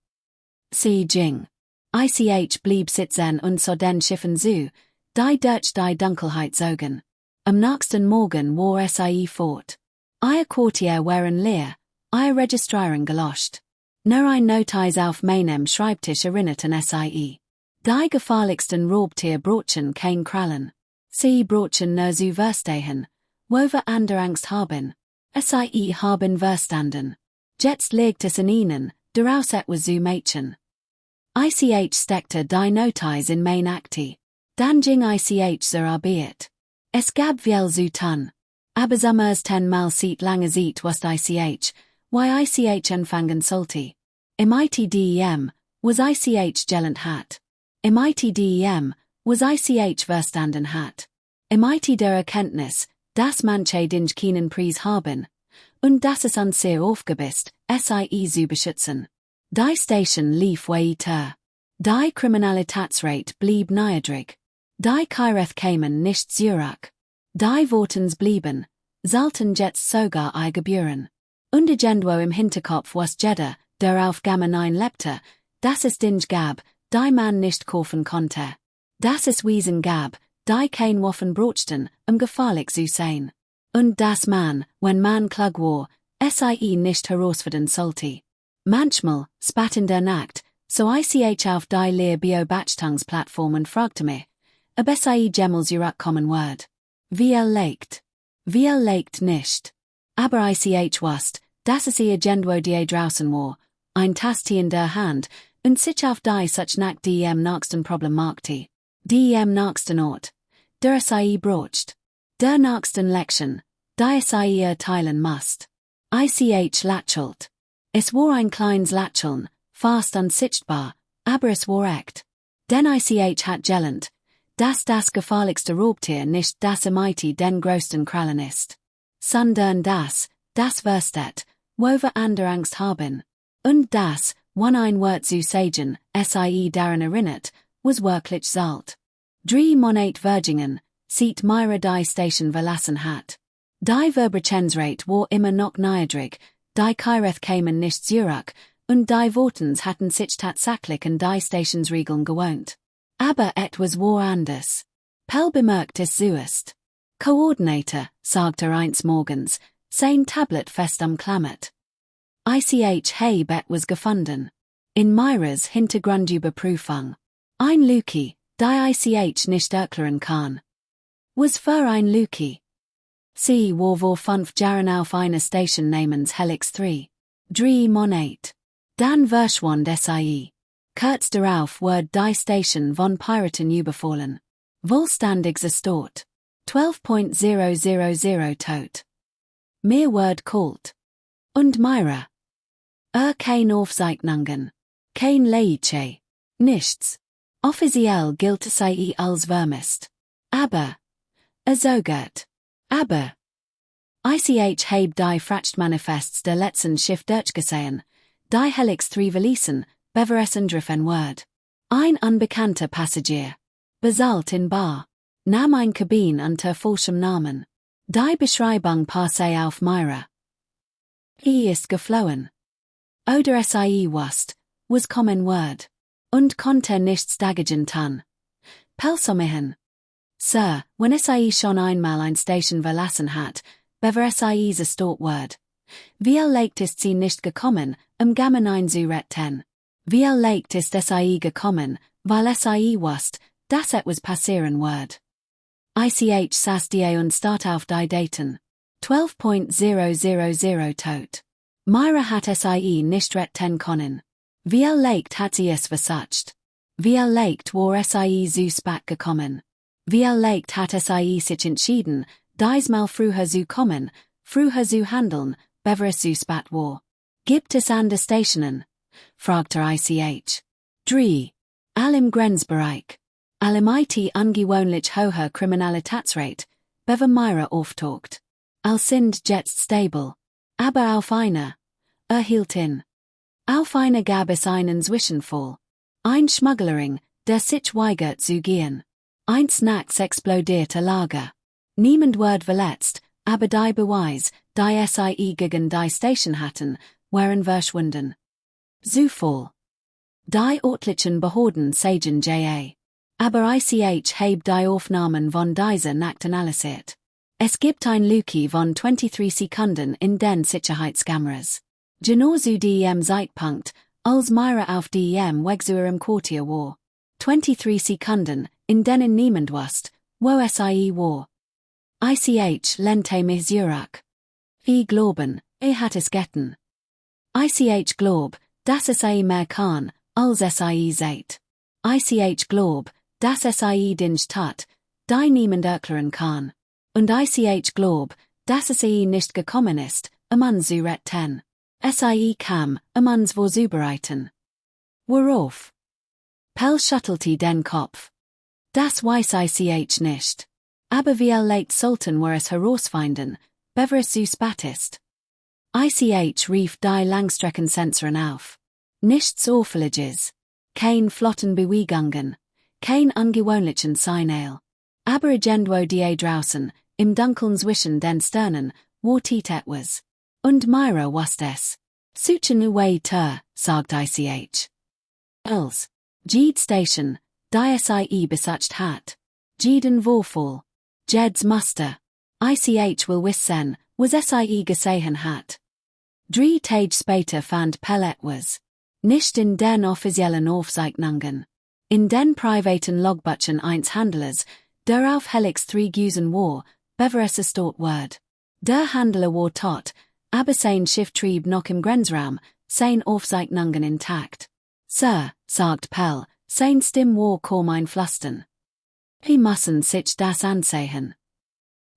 Speaker 1: Sie jing. Ich blieb sitzen und so den Schiffen zu, die durch die Dunkelheit zogen. Am nächsten Morgen war Sie fort. Ihr Quartier waren leer, ihr Registrieren gelöscht. Nur ein Notiz auf meinem Schreibtisch erinnerten Sie. Die gefährlichsten Raubtier brochen kein Krallen. Sie brochen nur zu verstehen, wo wir andere Angst haben. Sie haben verstanden. Jetzt liegt es in ihnen, daraus etwas zu machen. Ich steckte die Notiz in mein Akte. Dann ging Ich zur Arbeit. Es gab viel zu tun. Aber summers 10-mal sieht lange sieht was Ich, why Ich anfangen sollte. Im ITDEM, was Ich gelernt hat. Im ITDEM, was Ich verstanden hat. Im IT der Erkenntnis, dass manche Dinge keinen Preis haben. Und dass es an sehr aufgebist, Sie zu beschützen. Die Station lief weiter. Die Kriminalitätsrate blieb niedrig. Die Kireth kämen nicht zurück. Die Wortens blieben, sollten jetzt sogar eingebühren. Und irgendwo im Hinterkopf was jeder, der auf Gammenein lebte, dass es Dinge gab, die man nicht kaufen konnte. Dass es Wesen gab, die kein Waffen brochten, gefährlich zu sein. Und dass man, wenn man klug war, Sie nicht herausfinden sollte. Manchmal, spat in der Nacht, so Ich auf die leer Bio-Batchtungsplattform und fragte mich, ob Sie jemals zurückkommen wird. Wir legt nicht. Aber Ich wusste, dass es irgendwo die draußen war, ein Tasti in der Hand, und sich auf die such nach dem nächsten Problem machte. Dem nächsten Ort, der Sie brocht. Der nächsten Lektion, die Sie erteilen musst. Ich lachelt. Es war ein kleines Lacheln, fast unsichtbar, aber es war echt. Denn Ich hat gelernt, dass das gefährlichste Raubtier nicht das im IT den größten Krallen ist. Sondern das verstet, wo wir andere Angst haben. Und das, wenn ein Wort zu sagen, Sie daran erinnert, was wirklich zahlt. 3 Monate Virgingen, sieht Myra die Station verlassen hat. Die Verbrechensrate war immer noch niedrig, die Kireth kämen nicht zurück, und die Wortens hatten sich tatsächlich an die Stationsregeln gewohnt. Aber etwas war anders. Pell bemerkt es zuerst. Koordinator, sagte eins morgens, sein Tablet fest umklammert. Ich heb etwas gefunden. In Myras Hintergrundüberprüfung. Ein Luki, die Ich nicht erklären kann. Was für ein Luki? Sie war vor 5 Jahren auf einer Station namens Helix 3 Monate. Dann verschwand Sie. Kurz darauf wurde die Station von Piraten überfallen. Wohlstand existiert. 12.000 tot. Mehr word kalt. Und Myra. Kein Aufzeichnungen. Kein Leiche. Nichts. Offiziell gilt Sie als vermisst. Aber. So gut. Aber. Ich heb die Frachtmanifests der letzten Schiff durchgesehen, die Helix 3 verließen, bever es Word. Ein unbekannter Passagier. Basalt in Bar. Nahm ein Kabin unter falschem Namen. Die Beschreibung passe auf Myra. Ist geflohen. Oder sie was common word. Und konnte nichts dagegen tun. Pelsommigen. Sir, wenn sie schon einmal ein Station verlassen hat, bever sie a Stortword. Wie leicht ist sie nicht gekommen, Gammon einzuretten. Wie leicht ist sie gekommen, weil sie wusst, dass etwas passieren wird. Ich saß die und start auf die Daten. 12.000 tot. Myra hat sie nicht retten können. Wie leicht hat sie es versucht. Wie leicht war sie zu spät gekommen. Wie leicht hat sie sich entschieden, diesmal früher zu kommen, früher zu handeln, bever es zu spät war. Gibt es andere Stationen? Fragte ich. 3. Im Grenzbereich. Allem ungewöhnlich hoher Kriminalitätsrate, bever Myra auftaucht. Sind jetzt stable. Aber auf einer. Hielt in. Auf einer gab es einen Zwischenfall. Ein Schmugglerring, der sich weigert zu gehen. Ein Snacks explodierte Lager. Niemand wird verletzt, aber die Beweis, die sie gegen die Station hatten, waren verschwunden. Zufall. Die örtlichen Behörden sagen ja. Aber ich habe die Aufnahmen von dieser Nacht analysiert. Es gibt ein Lücke von 23 Sekunden in den Sicherheitskameras. Genau zu dem Zeitpunkt, als Myra auf dem Weg zu ihrem Quartier war. 23 Sekunden, in denen niemand wusste, wo sie war. Ich lehnte mich zurück. Ich glauben, hat es getan. Ich glaub, dass es mehr kann, als sie sagt. Ich glaub, dass sie Dinge tat, die niemand erklären kann. Und ich glaub, dass sie nicht gekommen ist, uns zu retten. Sie kam, uns vorzubereiten. Worauf? Pell schüttelte den Kopf. Das weiß ich nicht. Aber wie leicht sollten wir es herausfinden, bever es zu spät ist. Ich rief die Langstreckensensoren auf. Nichts Auffälliges. Kein Flottenbewegungen. Kein ungewöhnlichen Signal. Aber irgendwo die draußen, im Dunkeln zwischen den Sternen, war etwas. Und Myra wusste es. Suchen away sagte ich. Els. Jede Station, die sie besucht hat. Jeden Vorfall. Jed's Muster. Ich will wissen, was sie gesehen hat. 3 Tage später fand Pell etwas. Nicht in den offiziellen Aufzeichnungen. In den privaten Logbüchern eines Handlers, der auf Helix 3 Güsen war, bever es a Word. Der Handler war tot, aber sein Schiff trieb noch im Grenzraum, sein Aufzeichnungen intakt. Sir, sagt Pell, sein Stimm war kaum ein Flüstern. Wie müssen sich das ansehen?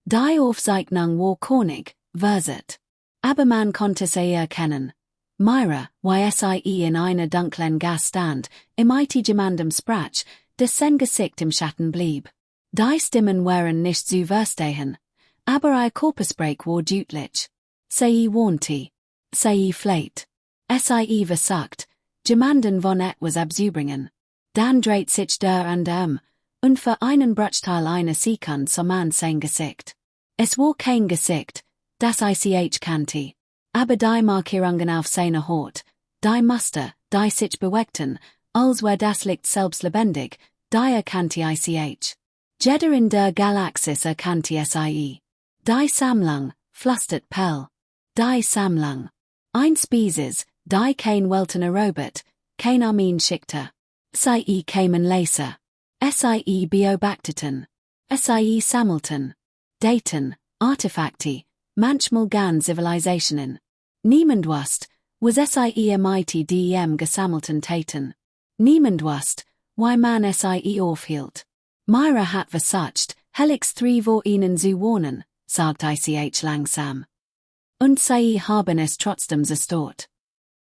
Speaker 1: Die Aufzeichnung war kornig, verset. Aber man konnte sie erkennen. Myra, sie in einer dunklen Gas stand, im jemandem sprach, des sein Gesicht im Schatten blieb. Die Stimmen waren nicht zu verstehen. Aber ihr Körpersprech war deutlich. Sie warnte. Sie fleht. Sie versagt, jemanden von etwas abzubringen. Dann dreht sich der an und für einen Bruchteil einer Sekunde sah man sein Gesicht. Es war kein Gesicht, das ich kannte. Aber die Markierungen auf seiner Haut, die Muster, die sich bewegten, als wär das Licht selbst lebendig, die erkannte ich. Jeder in der Galaxis erkannte sie. Die Sammlung, flüstert Pell. Die Sammlung. Ein Species, die kein Weltener Robot, kein Armin schickte. Sie kämen Laser. Sie beobachteten. Sie sammelten. Daten, Artefakte, manchmal gan Zivilisationen. Niemand wusste, was sie dem gesammelten Taten. Niemand wusste, why man sie aufhielt. Myra hat versucht, Helix 3 vor ihnen zu warnen, sagt ich langsam. Und sie haben es trotzdem zerstört.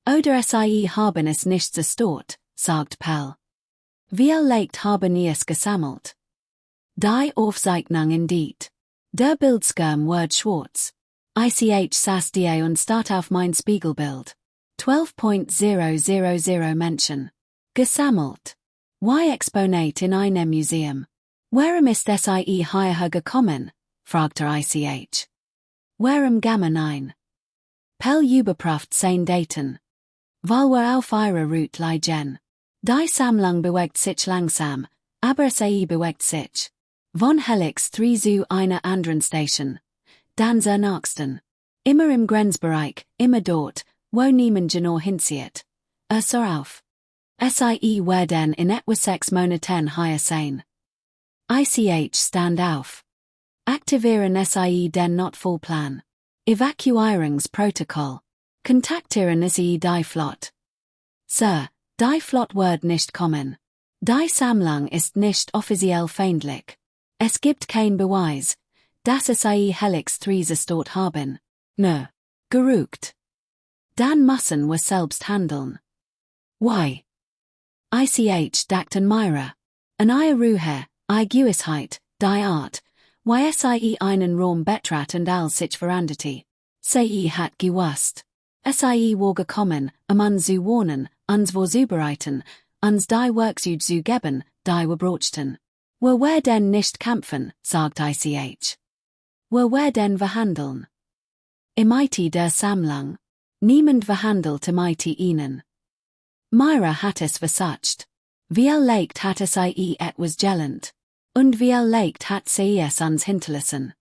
Speaker 1: Oder sie haben es nicht zerstört, sagt Pell. Wie leicht haben es gesammelt? Die Aufzeichnung indeed. Der Bildschirm wird schwarz. Ich saß die und start auf mein Spiegelbild. 12.000 Menschen. Gesammelt. Why exponate in einem Museum? Warum ist sie hierher gekommen? Fragte ich. Warum gamma 9? Pel überprüft sein Daten. Weil wir auf ihrer Route liegen. Die Sammlung bewegt sich langsam, aber sie bewegt sich. Von Helix 3 zu einer anderen Station. Dann zur nächsten. Immer im Grenzbereich, immer dort, wo niemand genau hinsieht. So auf. Sie werden in etwa 6 Monaten hier sein. Ich stand auf. Aktivieren Sie den Notfallplan. Evakuierungsprotokoll. Kontaktieren Sie die Flot. Sir, die Flot wird nicht kommen. Die Sammlung ist nicht offiziell feindlich. Es gibt kein Beweis, dass sie Helix 3 zerstört haben. Nö. Gerügt. Dann müssen wir selbst handeln. Why? Ich dachten Myra. An Ruhe, Gewissheit, die Art, why sie einen Raum betrat und all sich veranderte. Sie hat gewusst. Sie war gekommen, uns zu warnen, uns vorzubereiten, uns die Werkzeuge zu geben, die wir brauchten. Wir werden nicht kämpfen, sagt ich. Wir werden verhandeln. Im IT der Sammlung. Niemand verhandelte mit ihnen. Myra hat es versucht. Wie leicht hatte sie etwas gelernt. Und wie leicht hat sie es uns hinterlassen.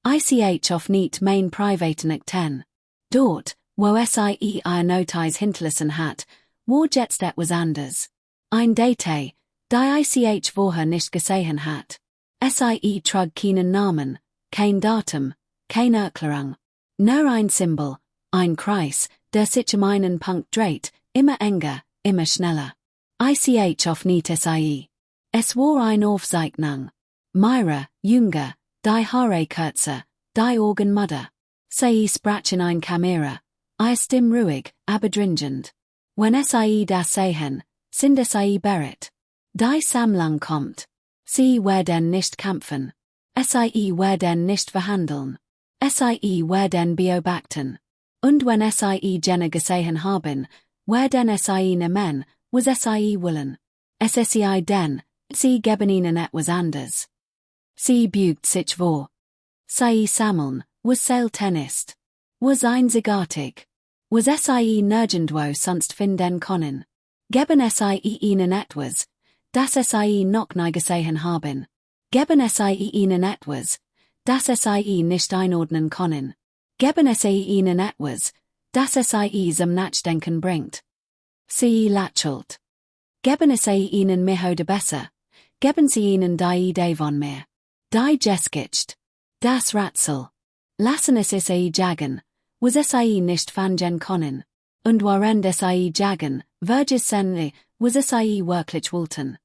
Speaker 1: Ich auf nicht mein privaten Akten. Dort, wo sie Notiz hinterlassen hat, war jetzt etwas anders. Ein Date, die ich vorher nicht gesehen hat. Sie trug keinen Namen, kein Datum, keine Erklärung. Nur ein Symbol, ein Kreis, der sich um einen Punkt dreht, immer enger, immer schneller. Ich auf nicht sie. Es war ein Aufzeichnung. Myra, jünger, die Haare kürzer, die Augen mudder. Sie sprachen ein Kamera. Stimme ruhig, aber dringend. Wenn sie das sehen, sind sie bereit. Die Sammlung kommt. Sie werden nicht kämpfen. Sie werden nicht verhandeln. Sie werden beobachten. Und wenn sie jene gesehen haben, werden sie nehmen, was sie wollen. Sie denn, sie geben ihnen etwas anderes. Sie bügt sich vor. Sie sammeln, was selten ist. Was einzigartig. Was sie nirgendwo sonst finden können. Geben sie ihnen etwas, das sie noch nie gesehen haben. Geben sie ihnen etwas, das sie nicht einordnen können. Geben sie ihnen etwas, das sie zum Nachdenken bringt. Sie lächelt. Geben sie ihnen mehr oder besser. Geben sie ihnen die Idee von mir. Die Geskitcht. Das Rätsel. Lassen es sie jagen, was sie nicht fangen können. Und während sie jagen, wird sen, was sie wirklich wollten.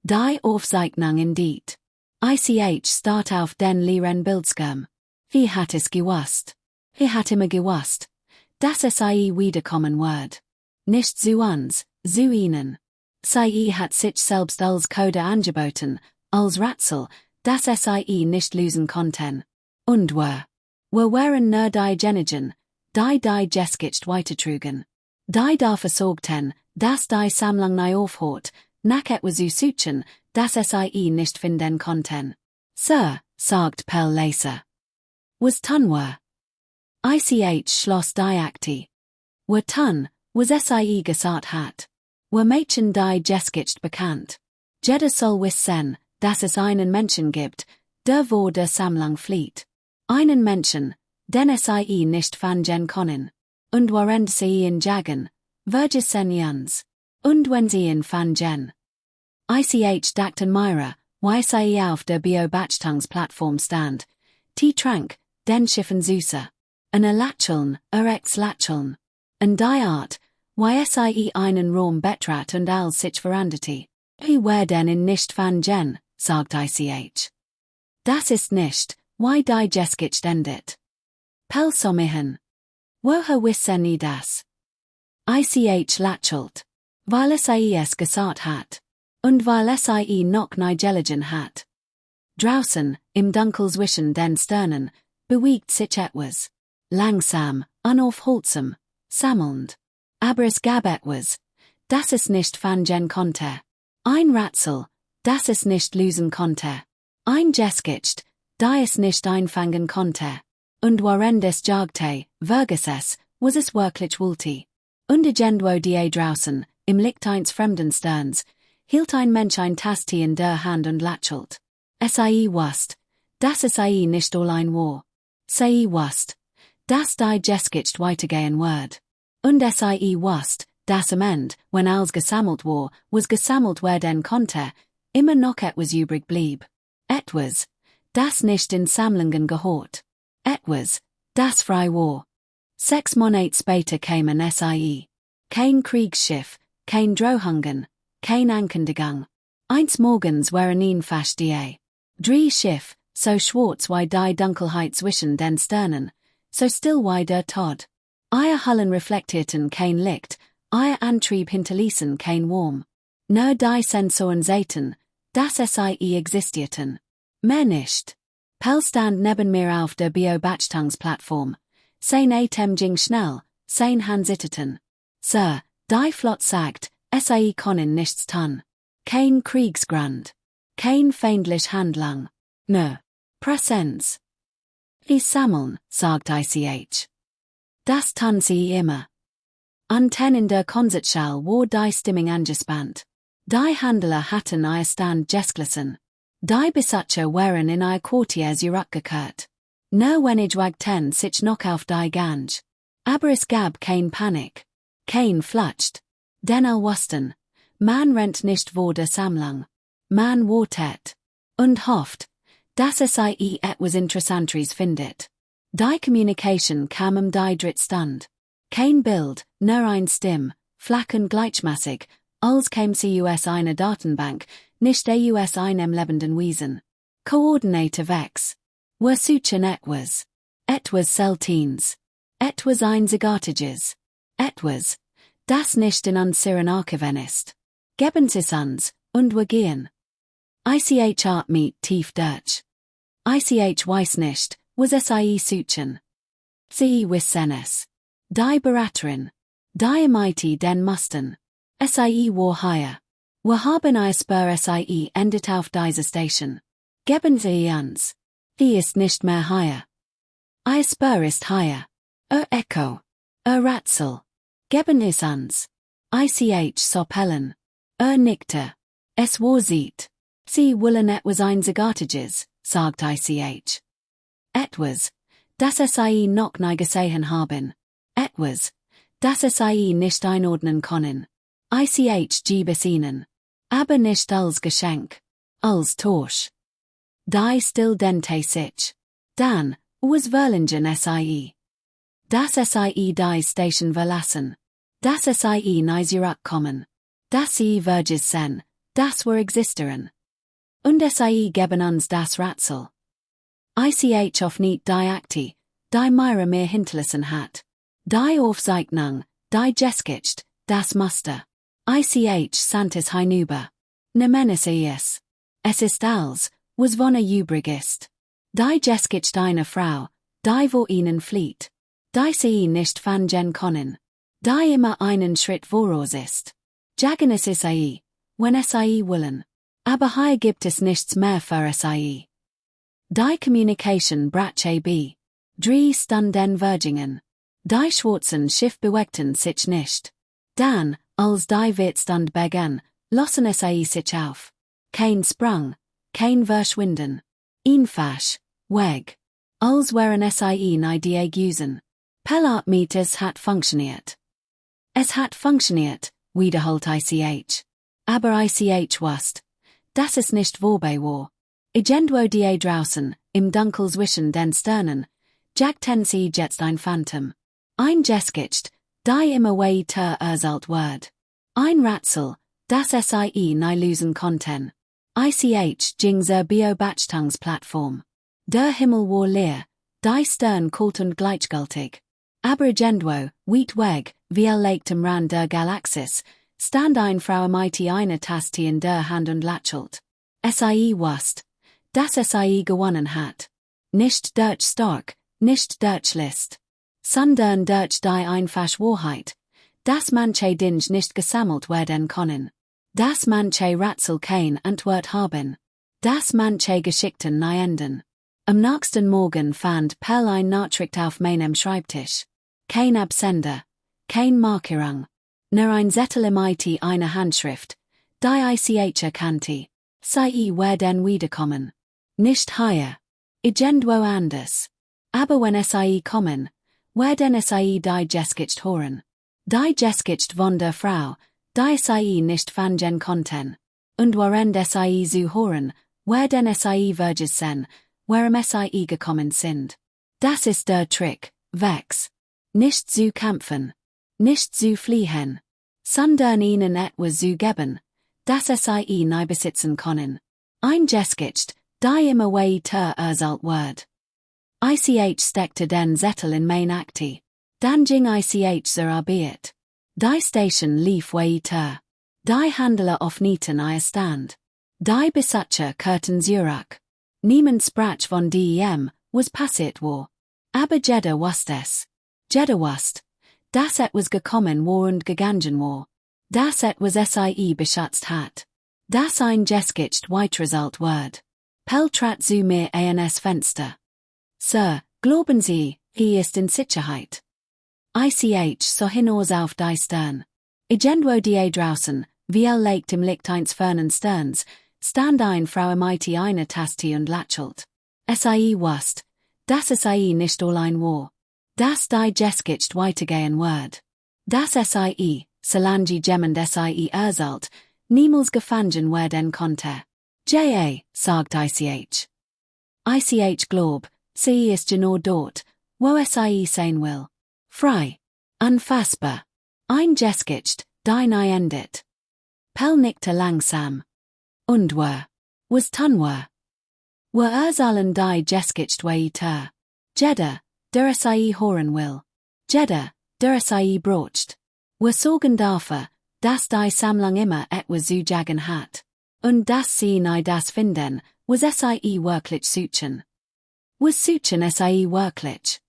Speaker 1: Die Aufzeichnung indeed. Ich start auf den leeren Bildschirm. Wie hat es gewusst? Wie hat immer gewusst, dass sie wiederkommen wird. Nicht zu uns, zu ihnen. Sie hat sich selbst als Code angeboten, als Rätsel, das sie nicht lösen konnten. Und wir waren nur die Genigen, die Geskitcht weitertrugen. Die dafür sorgten, dass die Sammlung neu aufhört, nach etwas zu suchen, das sie nicht finden konnten. Sir, sagt Pel Leser. Was tun wir? Ich schloss die Akte. Wir tun, was sie gesagt hat. Wir machen die Geskitcht bekannt. Jeder soll wissen, dass es einen Menschen gibt, der vor der Sammlung flieht. Einen Menschen, den sie nicht fangen können. Und während sie ihn jagen, wird es uns. Und wenn sie ihn fangen. Ich dachten Myra, wie sie auf der Beobachtungsplattform stand, trank, den Schiffen süßer. Eine Lacheln, Lacheln. Und die Art, wie sie einen Raum betrat und all sich veranderte. Wie werden ihn nicht fangen, sagt ich. Das ist nicht, wie die Geskitcht endet. Pel sommihen. Woher wissen Sie das? Ich lächelt. Weil sie es gesagt hat. Und weil sie noch nie gelegen hat. Draußen, im Dunkel zwischen den Sternen, bewegt sich etwas. Langsam, unaufhaltsam, sammelnd. Aber es gab etwas, das es nicht fangen konnte. Ein Rätsel, das es nicht lösen konnte. Ein Geskicht, die es nicht einfangen konnte. Und während es jagte, vergaß es, was es wirklich wollte. Und irgendwo die draußen, im Licht eines fremden Sterns, hielt ein Mensch ein Taste in der Hand und lächelte. Es wusste, dass es nicht allein war. Sie wusste, dass die Geskicht weitergehen wird. Und es wusste, dass am Ende, wenn alles gesammelt war, was gesammelt werden konnte, immer noch etwas übrig blieb. Etwas, das nicht in Sammlungen gehört. Etwas, das frei war. 6 Monate später kämen kein Kriegsschiff, kein Drohungen, kein Ankundigung. Eins morgens waren ihn fast die 3 Schiff, so schwarz wie die Dunkelheit zwischen den Sternen, so still wie der Tod. Ihr Hullen reflektierten kein Licht, ihr Antrieb hinterließen kein Wurm. Nur die Sensoren sehten, dass existierten. Mehr nicht. Pell stand neben mir auf der Beobachtungsplattform. Sein Atem ging schnell, sein Hand zitterten. Sir, die Flott sagt, können nichts tun. Kein Kriegsgrund. Kein feindlich Handlung. Nö. Präsenz. Die sammeln, sagt ich. Das tun sie immer. Antennen der Konzertschall war die Stimmung angespannt. Die Handler hatten ihr Stand gesklissen. Die Besatzer waren in ihr Quartier zurückgekehrt. Nur wenig wagten sich noch auf die Gange. Aber es gab kein Panik. Kein Flucht. Denn wussten, man rennt nicht vor der Sammlung. Man wartet. Und hofft, dass es etwas Interessantes findet. Die Communication kam die Drittstand. Kein Bild, nur ein Stimm, flach und gleichmäßig, als käme sie aus einer Datenbank, nicht aus einem lebenden Wesen. Koordinate wex. Wir suchen etwas. Etwas Seltens. Etwas Einzigartiges. Etwas, das nicht in unseren Archiven ist. Geben Sie es uns, und wir gehen. Ich atmet tief durch. Ich weiß nicht, was es suchen. Sie wissen es. Die Beraterin. Die Mighty den mussten. War hier. Wir haben Spur endet auf dieser Station. Geben Sie uns. Die ist nicht mehr hier. Spur ist hier. Echo. Rätsel. Geben es uns. Sopellen. Nickte. Es war sieht. Sie wollen etwas Einzigartiges, sagt ich. Etwas, das es noch nie gesehen haben. Etwas, das es nicht einordnen können. Gib es ihnen. Aber nicht als Geschenk. Als Tausch. Die still dente sich. Dann, was verlingen Das die Station verlassen. Das nie zurückkommen. Das verges sen, das wir existieren. Und geben uns das Rätsel. Auf nicht die Akti, die Myra mir hinterlassen hat. Die Aufzeichnung, die Geskicht, das Muster. Santes hinüber. Nemenes es. Es ist als, was von übrig ist. Die Geskicht eine Frau, die wo ihnen flieht. Die sie nicht fangen können. Die immer einen Schritt voraus ist. Jagen es wenn es wollen. Aber hier gibt es nichts mehr für es Die Communication brache b. 3 Stunden Vergingen. Die schwarzen Schiff bewegten sich nicht. Dann, als die Widerstand begann, lassen es sich auf. Kein Sprung, kein Verschwinden. Einfach, weg. Als wären es eine Diagusen. Pellatmet es hat funktioniert. Es hat funktioniert, wiederholt ich. Aber ich wusste, dass es nicht vorbei war. Irgendwo die draußen, im Dunkel zwischen den Sternen, jagten sie jetzt ein Phantom. Ein Geskicht, die immer weiter erzählt wird. Ein Rätsel, das es nie lösen konnten. Ging zur Beobachtungsplattform. Der Himmel war leer, die Stern kalt und gleichgültig. Aber irgendwo, weit weg, wie legt am Rand der Galaxis, stand ein Frau mighty eine Taste in der Hand und lächelt. Es wusste, dass es gewonnen hat. Nicht durch stark, nicht durch List. Sondern durch die einfach Wahrheit, dass manche Dinge nicht gesammelt werden können. Das manche Ratzel kein Antwort haben. Das manche Geschichten nie enden. Am nächsten Morgen fand Pell ein Nachricht auf meinem Schreibtisch. Kein Absender. Kein Markierung. Nur ein Zettel im IT eine Handschrift. Die ich erkannte. Sei werden wiederkommen. Nicht hier. Irgendwo anders. Aber wenn sie kommen, werden sie die Geskicht hören. Die Geskicht von der Frau, die sie nicht fangen konnten. Und während sie zu hören, werden sie verges sein, warum sie gekommen sind. Das ist der Trick, wegs. Nicht zu kämpfen. Nicht zu fliehen. Sondern ihnen etwas zu geben, das sie nie besitzen können. Ein Geskicht, die immer weiter erstellt wird. Ich steckte den Zettel in mein Akte. Dann ging ich zur Arbeit. Die Station lief weiter. Die Handler öffneten ihr Stand. Die Besatzer kehrten zurück. Niemand sprach von dem, was passiert war. Aber jeder wusste es. Jeder wusste, dass etwas gekommen war und gegangen war. Dass etwas sie beschützt hat. Dass ein Geskicht weitergestellt wird. Pell trat zu mir ans Fenster. Sir, glauben Sie, ist in Sicherheit? Ich so hinaus auf die Stern. Irgendwo die draußen, wie legt im Licht eines fernen Sterns, stand ein Frau im IT eine Taste und lächelt. Wusste, dass nicht allein war. Dass die Geskicht weitergehen wird. Dass solange jemand erstellt, niemals gefangen werden konnte. Sagt ich. Ich glaub, sie ist genau dort, wo sein will. Frei. Unfassbar. Ein Geskicht, die nie endet. Pell nickte langsam. Und was tun wir? Sollen die Geskicht weiter? Jeder, der hören will. Jeder, der brocht. Sorgen dafür, dass die Sammlung immer etwas zu jagen hat. Und dass sie nie das finden, was wirklich suchen. Was suchen wirklich?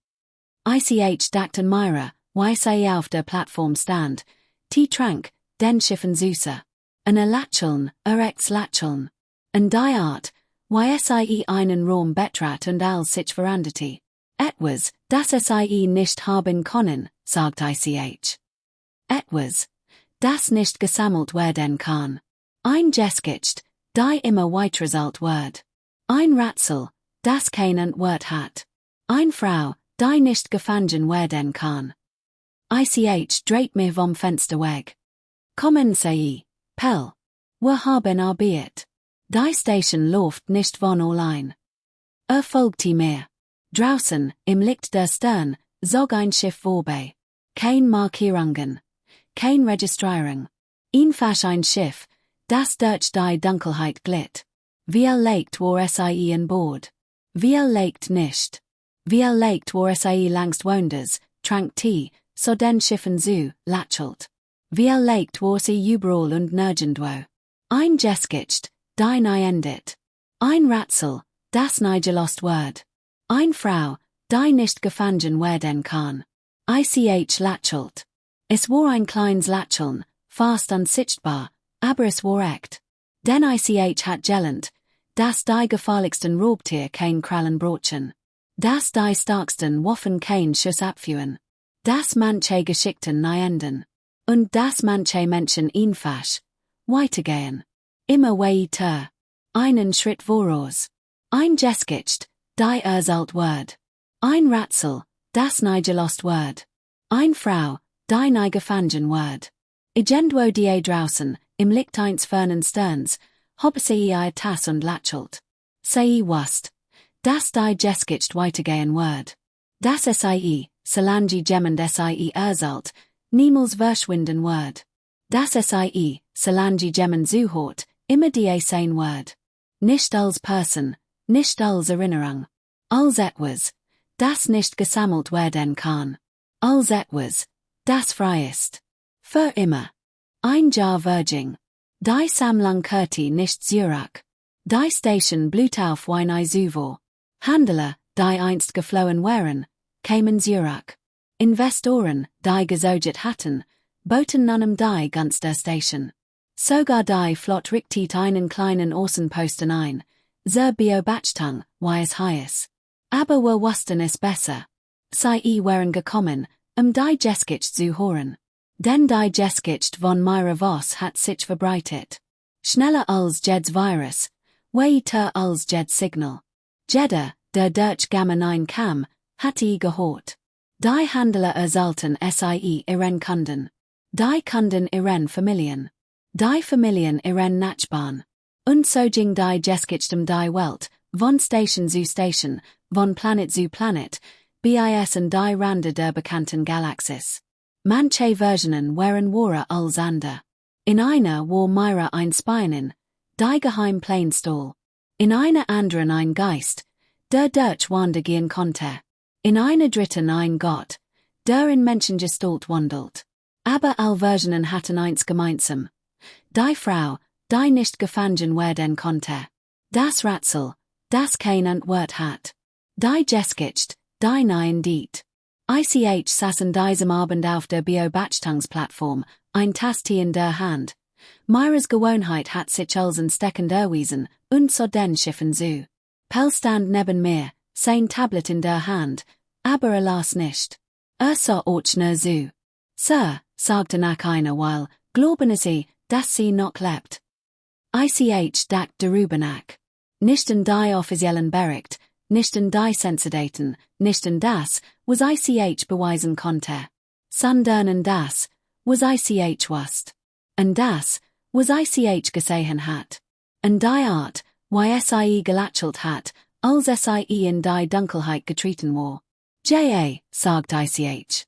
Speaker 1: Ich dachten Myra, wie sie auf der Plattform stand, trank, den Schiffen süße. Lächeln, Lächeln. Und die Art, wie sie einen Raum betrat und sich veranderte. Etwas, das sie nicht haben können, sagt ich. Etwas, das nicht gesammelt werden kann. Ein Geskicht, die immer weitergestellt wird. Ein Ratzel, das kein Antwort hat. Ein Frau, die nicht gefangen werden kann. Ich dreht mir vom Fenster weg. Kommen Sie, Pell. Wir haben Arbeit. Die Station läuft nicht von allein. Folgte mir. Draußen, im Licht der Stern, zog ein Schiff vorbei. Kein Markierungen. Kein Registrierung. Einfach ein Schiff, das durch die Dunkelheit glitt. Wie legt war sie an Bord. Wie legt nicht. Wie legt war sie langst woanders, trank Tee, so den Schiffen zu, lächelt. Wie legt war sie überall und nirgendwo. Ein Geskicht, die nie endet. Ein Ratzel, das nie gelost wird. Ein Frau, die nicht gefangen werden kann. Ich lächelt. Es war ein kleines Lächeln, fast unsichtbar, aber es war echt. Denn ich hat gelernt, dass die gefährlichsten Raubtier kein Krallen brochen. Dass die starksten Waffen kein Schuss abführen. Dass manche Geschichten nie enden. Und dass manche Menschen einfach weitergehen. Immer weiter. Einen Schritt voraus. Ein Geskicht, die erstellt wird. Ein Ratzel, das nie gelost wird. Ein Frau, die nie gefangen wird. Irgendwo die draußen, im Licht eines fernen Sterns, hab sie ihr Tass und lächelt. Sie wusste, dass die Geskicht weitergehen wird. Dass solange jemand erstellt, niemals verschwinden wird. Dass solange jemand zuhört, immer die sein wird. Nicht als Person, nicht als Erinnerung. Als etwas, das nicht gesammelt werden kann. Als etwas, das frei ist. Für immer. Ein Jahr Virgin. Die Sammlung kehrte nicht zurück. Die Station blüht auf wie ein Suvo. Handler, die einst geflohen waren, kamen zurück. Investoren, die gesorgt hatten, boten nun die ganz der Station. Sogar die flott richtig einen kleinen Orsen posten ein, zur Beobachtung, wie es heiß. Aber wir wussten es besser. Sie waren gekommen, die Geschichte zu hören. Denn die Geschichte von Myra Voss hat sich verbreitet. Schneller als jedes Virus, weiter als jedes Signal. Jeder, der durch Gamma 9 kam, hat gehört. Die Handler ersalten Sie ihren Kunden. Die Kunden ihren Familien. Die Familien ihren Nachbarn. Und so ging die Geschichte die Welt, von Station zu Station, von Planet zu Planet, bis an die Rande der bekannten Galaxis. Manche Versionen waren wahrer als andere. In einer war Myra ein Spionin, die geheim Planstall. In einer anderen ein Geist, der durch Wander gehen konnte. In einer dritten ein Gott, der in Menschengestalt wandelt. Aber all Versionen hatten eins gemeinsam. Die Frau, die nicht gefangen werden konnte. Das Rätsel, das kein Antwort hat. Die Geschichte, die nein diet. Ich saß an diesem Abend auf der Beobachtungsplattform, ein Tasti in der Hand. Myras Gewohnheit hat sich als ein Stecken erwiesen, und so den Schiffen zu. Pell stand neben mir, sein Tablet in der Hand, aber las nicht. Sah Orchner zu. Sir, sagte nach einer Weile, glauben Sie, dass sie noch lebt. Ich dacht darüber nach. Nicht in die offiziellen Bericht, nicht in die Sensidaten, nicht in das, was ich beweisen konnte. Sondern in das, was ich wusste. Und das, was ich gesehen hat. Und die Art, wie sie gelächelt hat, als sie in die Dunkelheit getreten war. Sagt ich.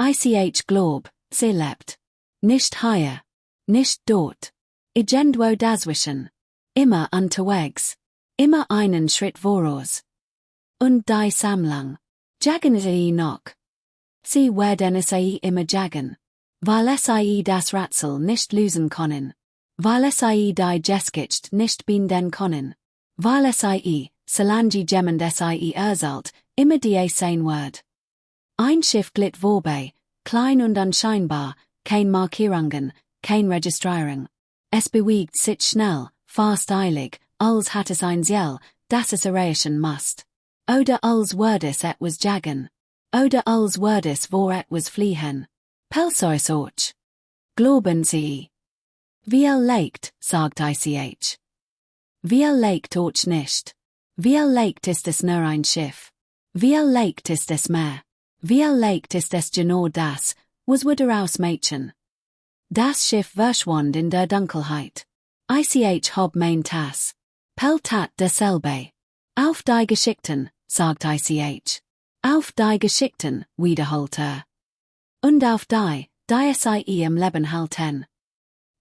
Speaker 1: Ich glaub, sie lebt. Nicht hier. Nicht dort. Irgendwo dazwischen. Immer unterwegs. Immer einen Schritt voraus. Und die Sammlung. Jagen sie noch. Sie werden sie immer jagen. Weil sie das Rätsel nicht lösen können. Weil sie die Geschichte nicht binden können. Weil sie, solange jemand sie erzählt, immer die sein wird. Ein Schiff glitt vorbei, klein und unscheinbar, kein Markierungen, kein Registrierung. Es bewegt sich schnell, fast eilig, als hat es ein Ziel, das es erreichen muss. Oder als würde es etwas jagen. Oder als würde es vor etwas fliehen. Pelsoisort. Glauben Sie. Wie legt, sagt ich. Wie legt euch nicht. Wie legt ist es nur ein Schiff. Wie legt ist es mehr. Wie legt ist es genau das, was wir daraus machen. Das Schiff verschwand in der Dunkelheit. Ich hab mein Tas. Pel tat derselbe. Auf die Geschichten, sagt ich. Auf die Geschichten, wiederholt er. Und auf die sie im Leben halten.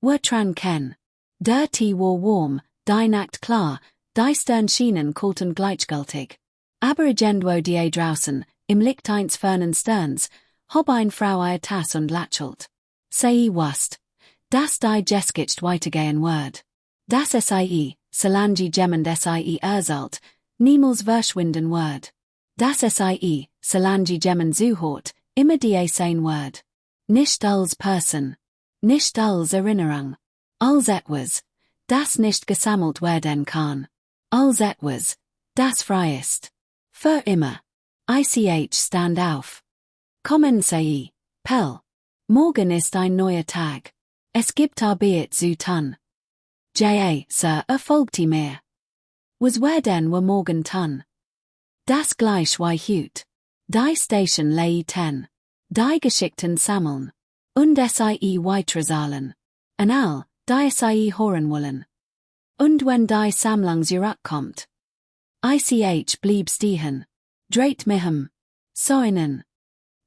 Speaker 1: Wir tran ken. Der Tee war warm, die Nacht klar, die Sternschienen kalt und gleichgültig. Aber irgendwo die draußen, im Licht eins fernen Sterns, hab ein Frau ihr Tas und lächelt. Sie wusst, dass die Geschichte weitergehen wird. Das sie, solange jemand sie erzählt, niemals verschwinden wird. Das sie, solange jemand zuhört, immer die sein wird. Nicht als Person. Nicht als Erinnerung. Als etwas, das nicht gesammelt werden kann. Als etwas, das frei ist. Für immer. Ich stand auf. Kommen Sie, Pell. Morgen ist ein neuer Tag. Es gibt Arbeit zu tun. Sir, erfolgt mir. Was werden wir morgen tun? Das gleich wie heute. Die Station leiten. Die Geschichten sammeln. Und sie weiterzahlen. Und all, die sie hören wollen. Und wenn die Sammlung zurückkommt. Ich blieb stehen. Dreht mich soinen.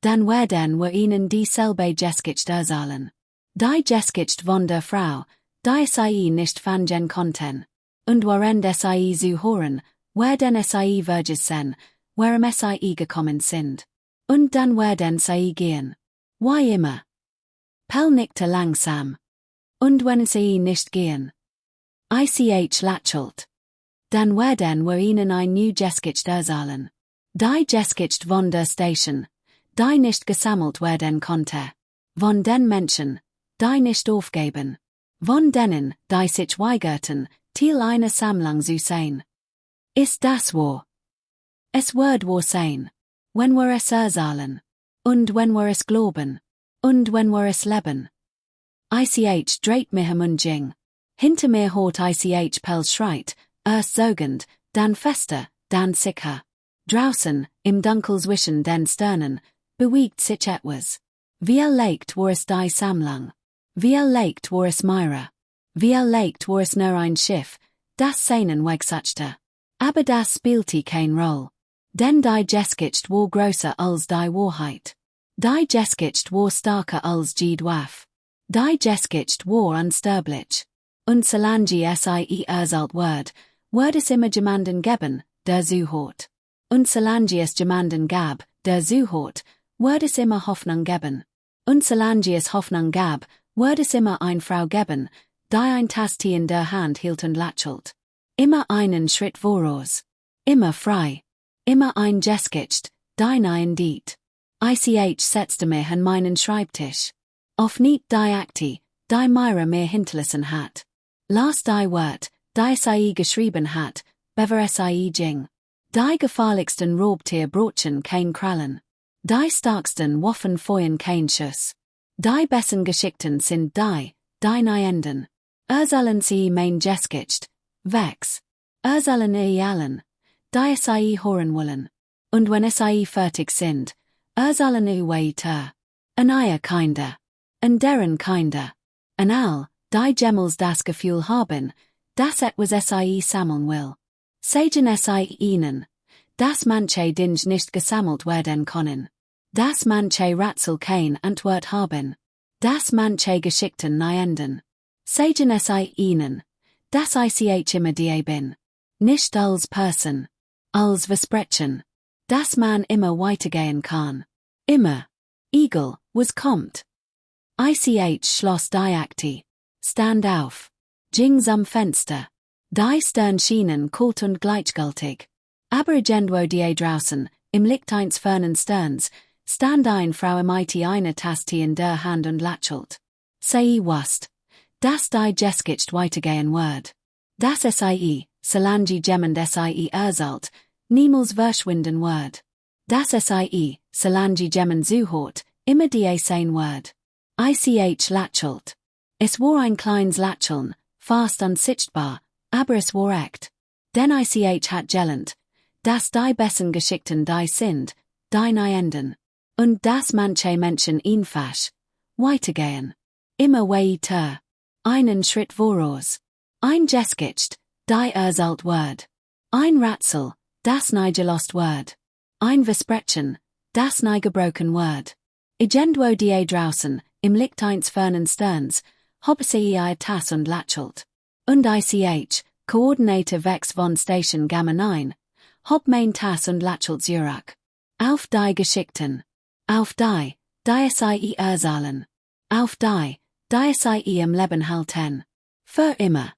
Speaker 1: Dann werden wir ihnen dieselbe Geschichte erzählen. Die Geschichte von der Frau, die sie nicht fangen konnten. Und während sie zu hören, werden sie vergessen, warum sie gekommen sind. Und dann werden sie gehen. Wie immer. Pell nickte langsam. Und wenn sie nicht gehen. Ich lächelt. Dann werden wir ihnen eine neue Geschichte erzählen. Die Geschichte von der Station, die nicht gesammelt werden konnte. Von den Menschen, die nicht aufgeben. Von denen, die sich weigerten, Teil einer Sammlung zu sein. Ist das wahr? Es wird wahr sein. Wenn wir es erzählen. Und wenn wir es glauben. Und wenn wir es leben. Ich dreht mir im Jing. Hinter mir hort ich Pels schreit, erst sogend, dann fester, dann sicher. Draußen, im Dunkel zwischen den Sternen, bewegt sich etwas. Wie legt war es die Sammlung. Wie legt war es Myra. Wie legt war es nur ein Schiff, das seinen Weg suchte. Aber das spielte kein Roll. Denn die Geskicht war größer als die Wahrheit. Die Geskicht war starker als jede Waffe. Die Geskicht war unsterblich. Und solange sie erzählt wird es immer jemanden geben, der zuhört. Und solange es jemanden gab, der zuhört, wird es immer Hoffnung geben. Und solange es Hoffnung gab, wird es immer eine Frau geben, die ein Tasti in der Hand hielt und lächelt. Immer einen Schritt voraus. Immer frei. Immer ein Geskicht, die nein diet. Ich setzte mich an meinen Schreibtisch. Auf nicht die Akte, die Myra mir hinterlassen hat. Las die Wort, die sie geschrieben hat, bever sie ging. Die gefährlichsten Raubtier brochen kein Krallen. Die starksten Waffen feuern kein Schuss. Die besten Geschickten sind die Enden. Sollen sie mein Geskicht, wex. Sollen allen, die sie hören wollen. Und wenn sie fertig sind, sollen weiter. An ihr kinder. An deren kinder. An all, die Gemmels das Gefühl haben, dass etwas sie sammeln will. Sagen sie ihnen, dass manche Dinge nicht gesammelt werden können. Dass manche Rätsel kein Antwort haben. Dass manche Geschichten nie enden. Sagen sie ihnen, dass ich immer die bin. Nicht als Person. Als Versprechen. Dass man immer weitergehen kann. Immer. Eagle, was kommt. Ich schloss die Akte. Stand auf. Ging zum Fenster. Die Stern schienen kalt und gleichgültig. Aber irgendwo die draußen, im Licht eines fernen Sterns, stand eine Frau mit einer Taste in der Hand und lächelt. Sie wusste, dass die Geskicht weitergehen wird. Dass sie, solange jemand sie erzählt, niemals verschwinden wird. Dass sie, solange jemand zuhört, immer die sein wird. Ich lächelt. Es war ein kleines Lächeln, fast unsichtbar, aber es war echt. Denn ich hat gelernt, dass die besten Geschichten die sind, die nie enden. Und dass manche Menschen einfach weitergehen. Immer weiter. Einen Schritt voraus. Ein Geskicht, die erzählt wird. Ein Rätsel, das nie gelost wird. Ein Versprechen, das nie gebrochen wird. Irgendwo die draußen, im Licht eines fernen Sterns, hab sie ihr Tass und lächelt. Und ich, Koordinator Vex von Station Gamma 9, hab mein Tass und lächelt Zurück. Auf die Geschickten. Auf die sie erzählen. Auf die sie im Leben halten. Für immer.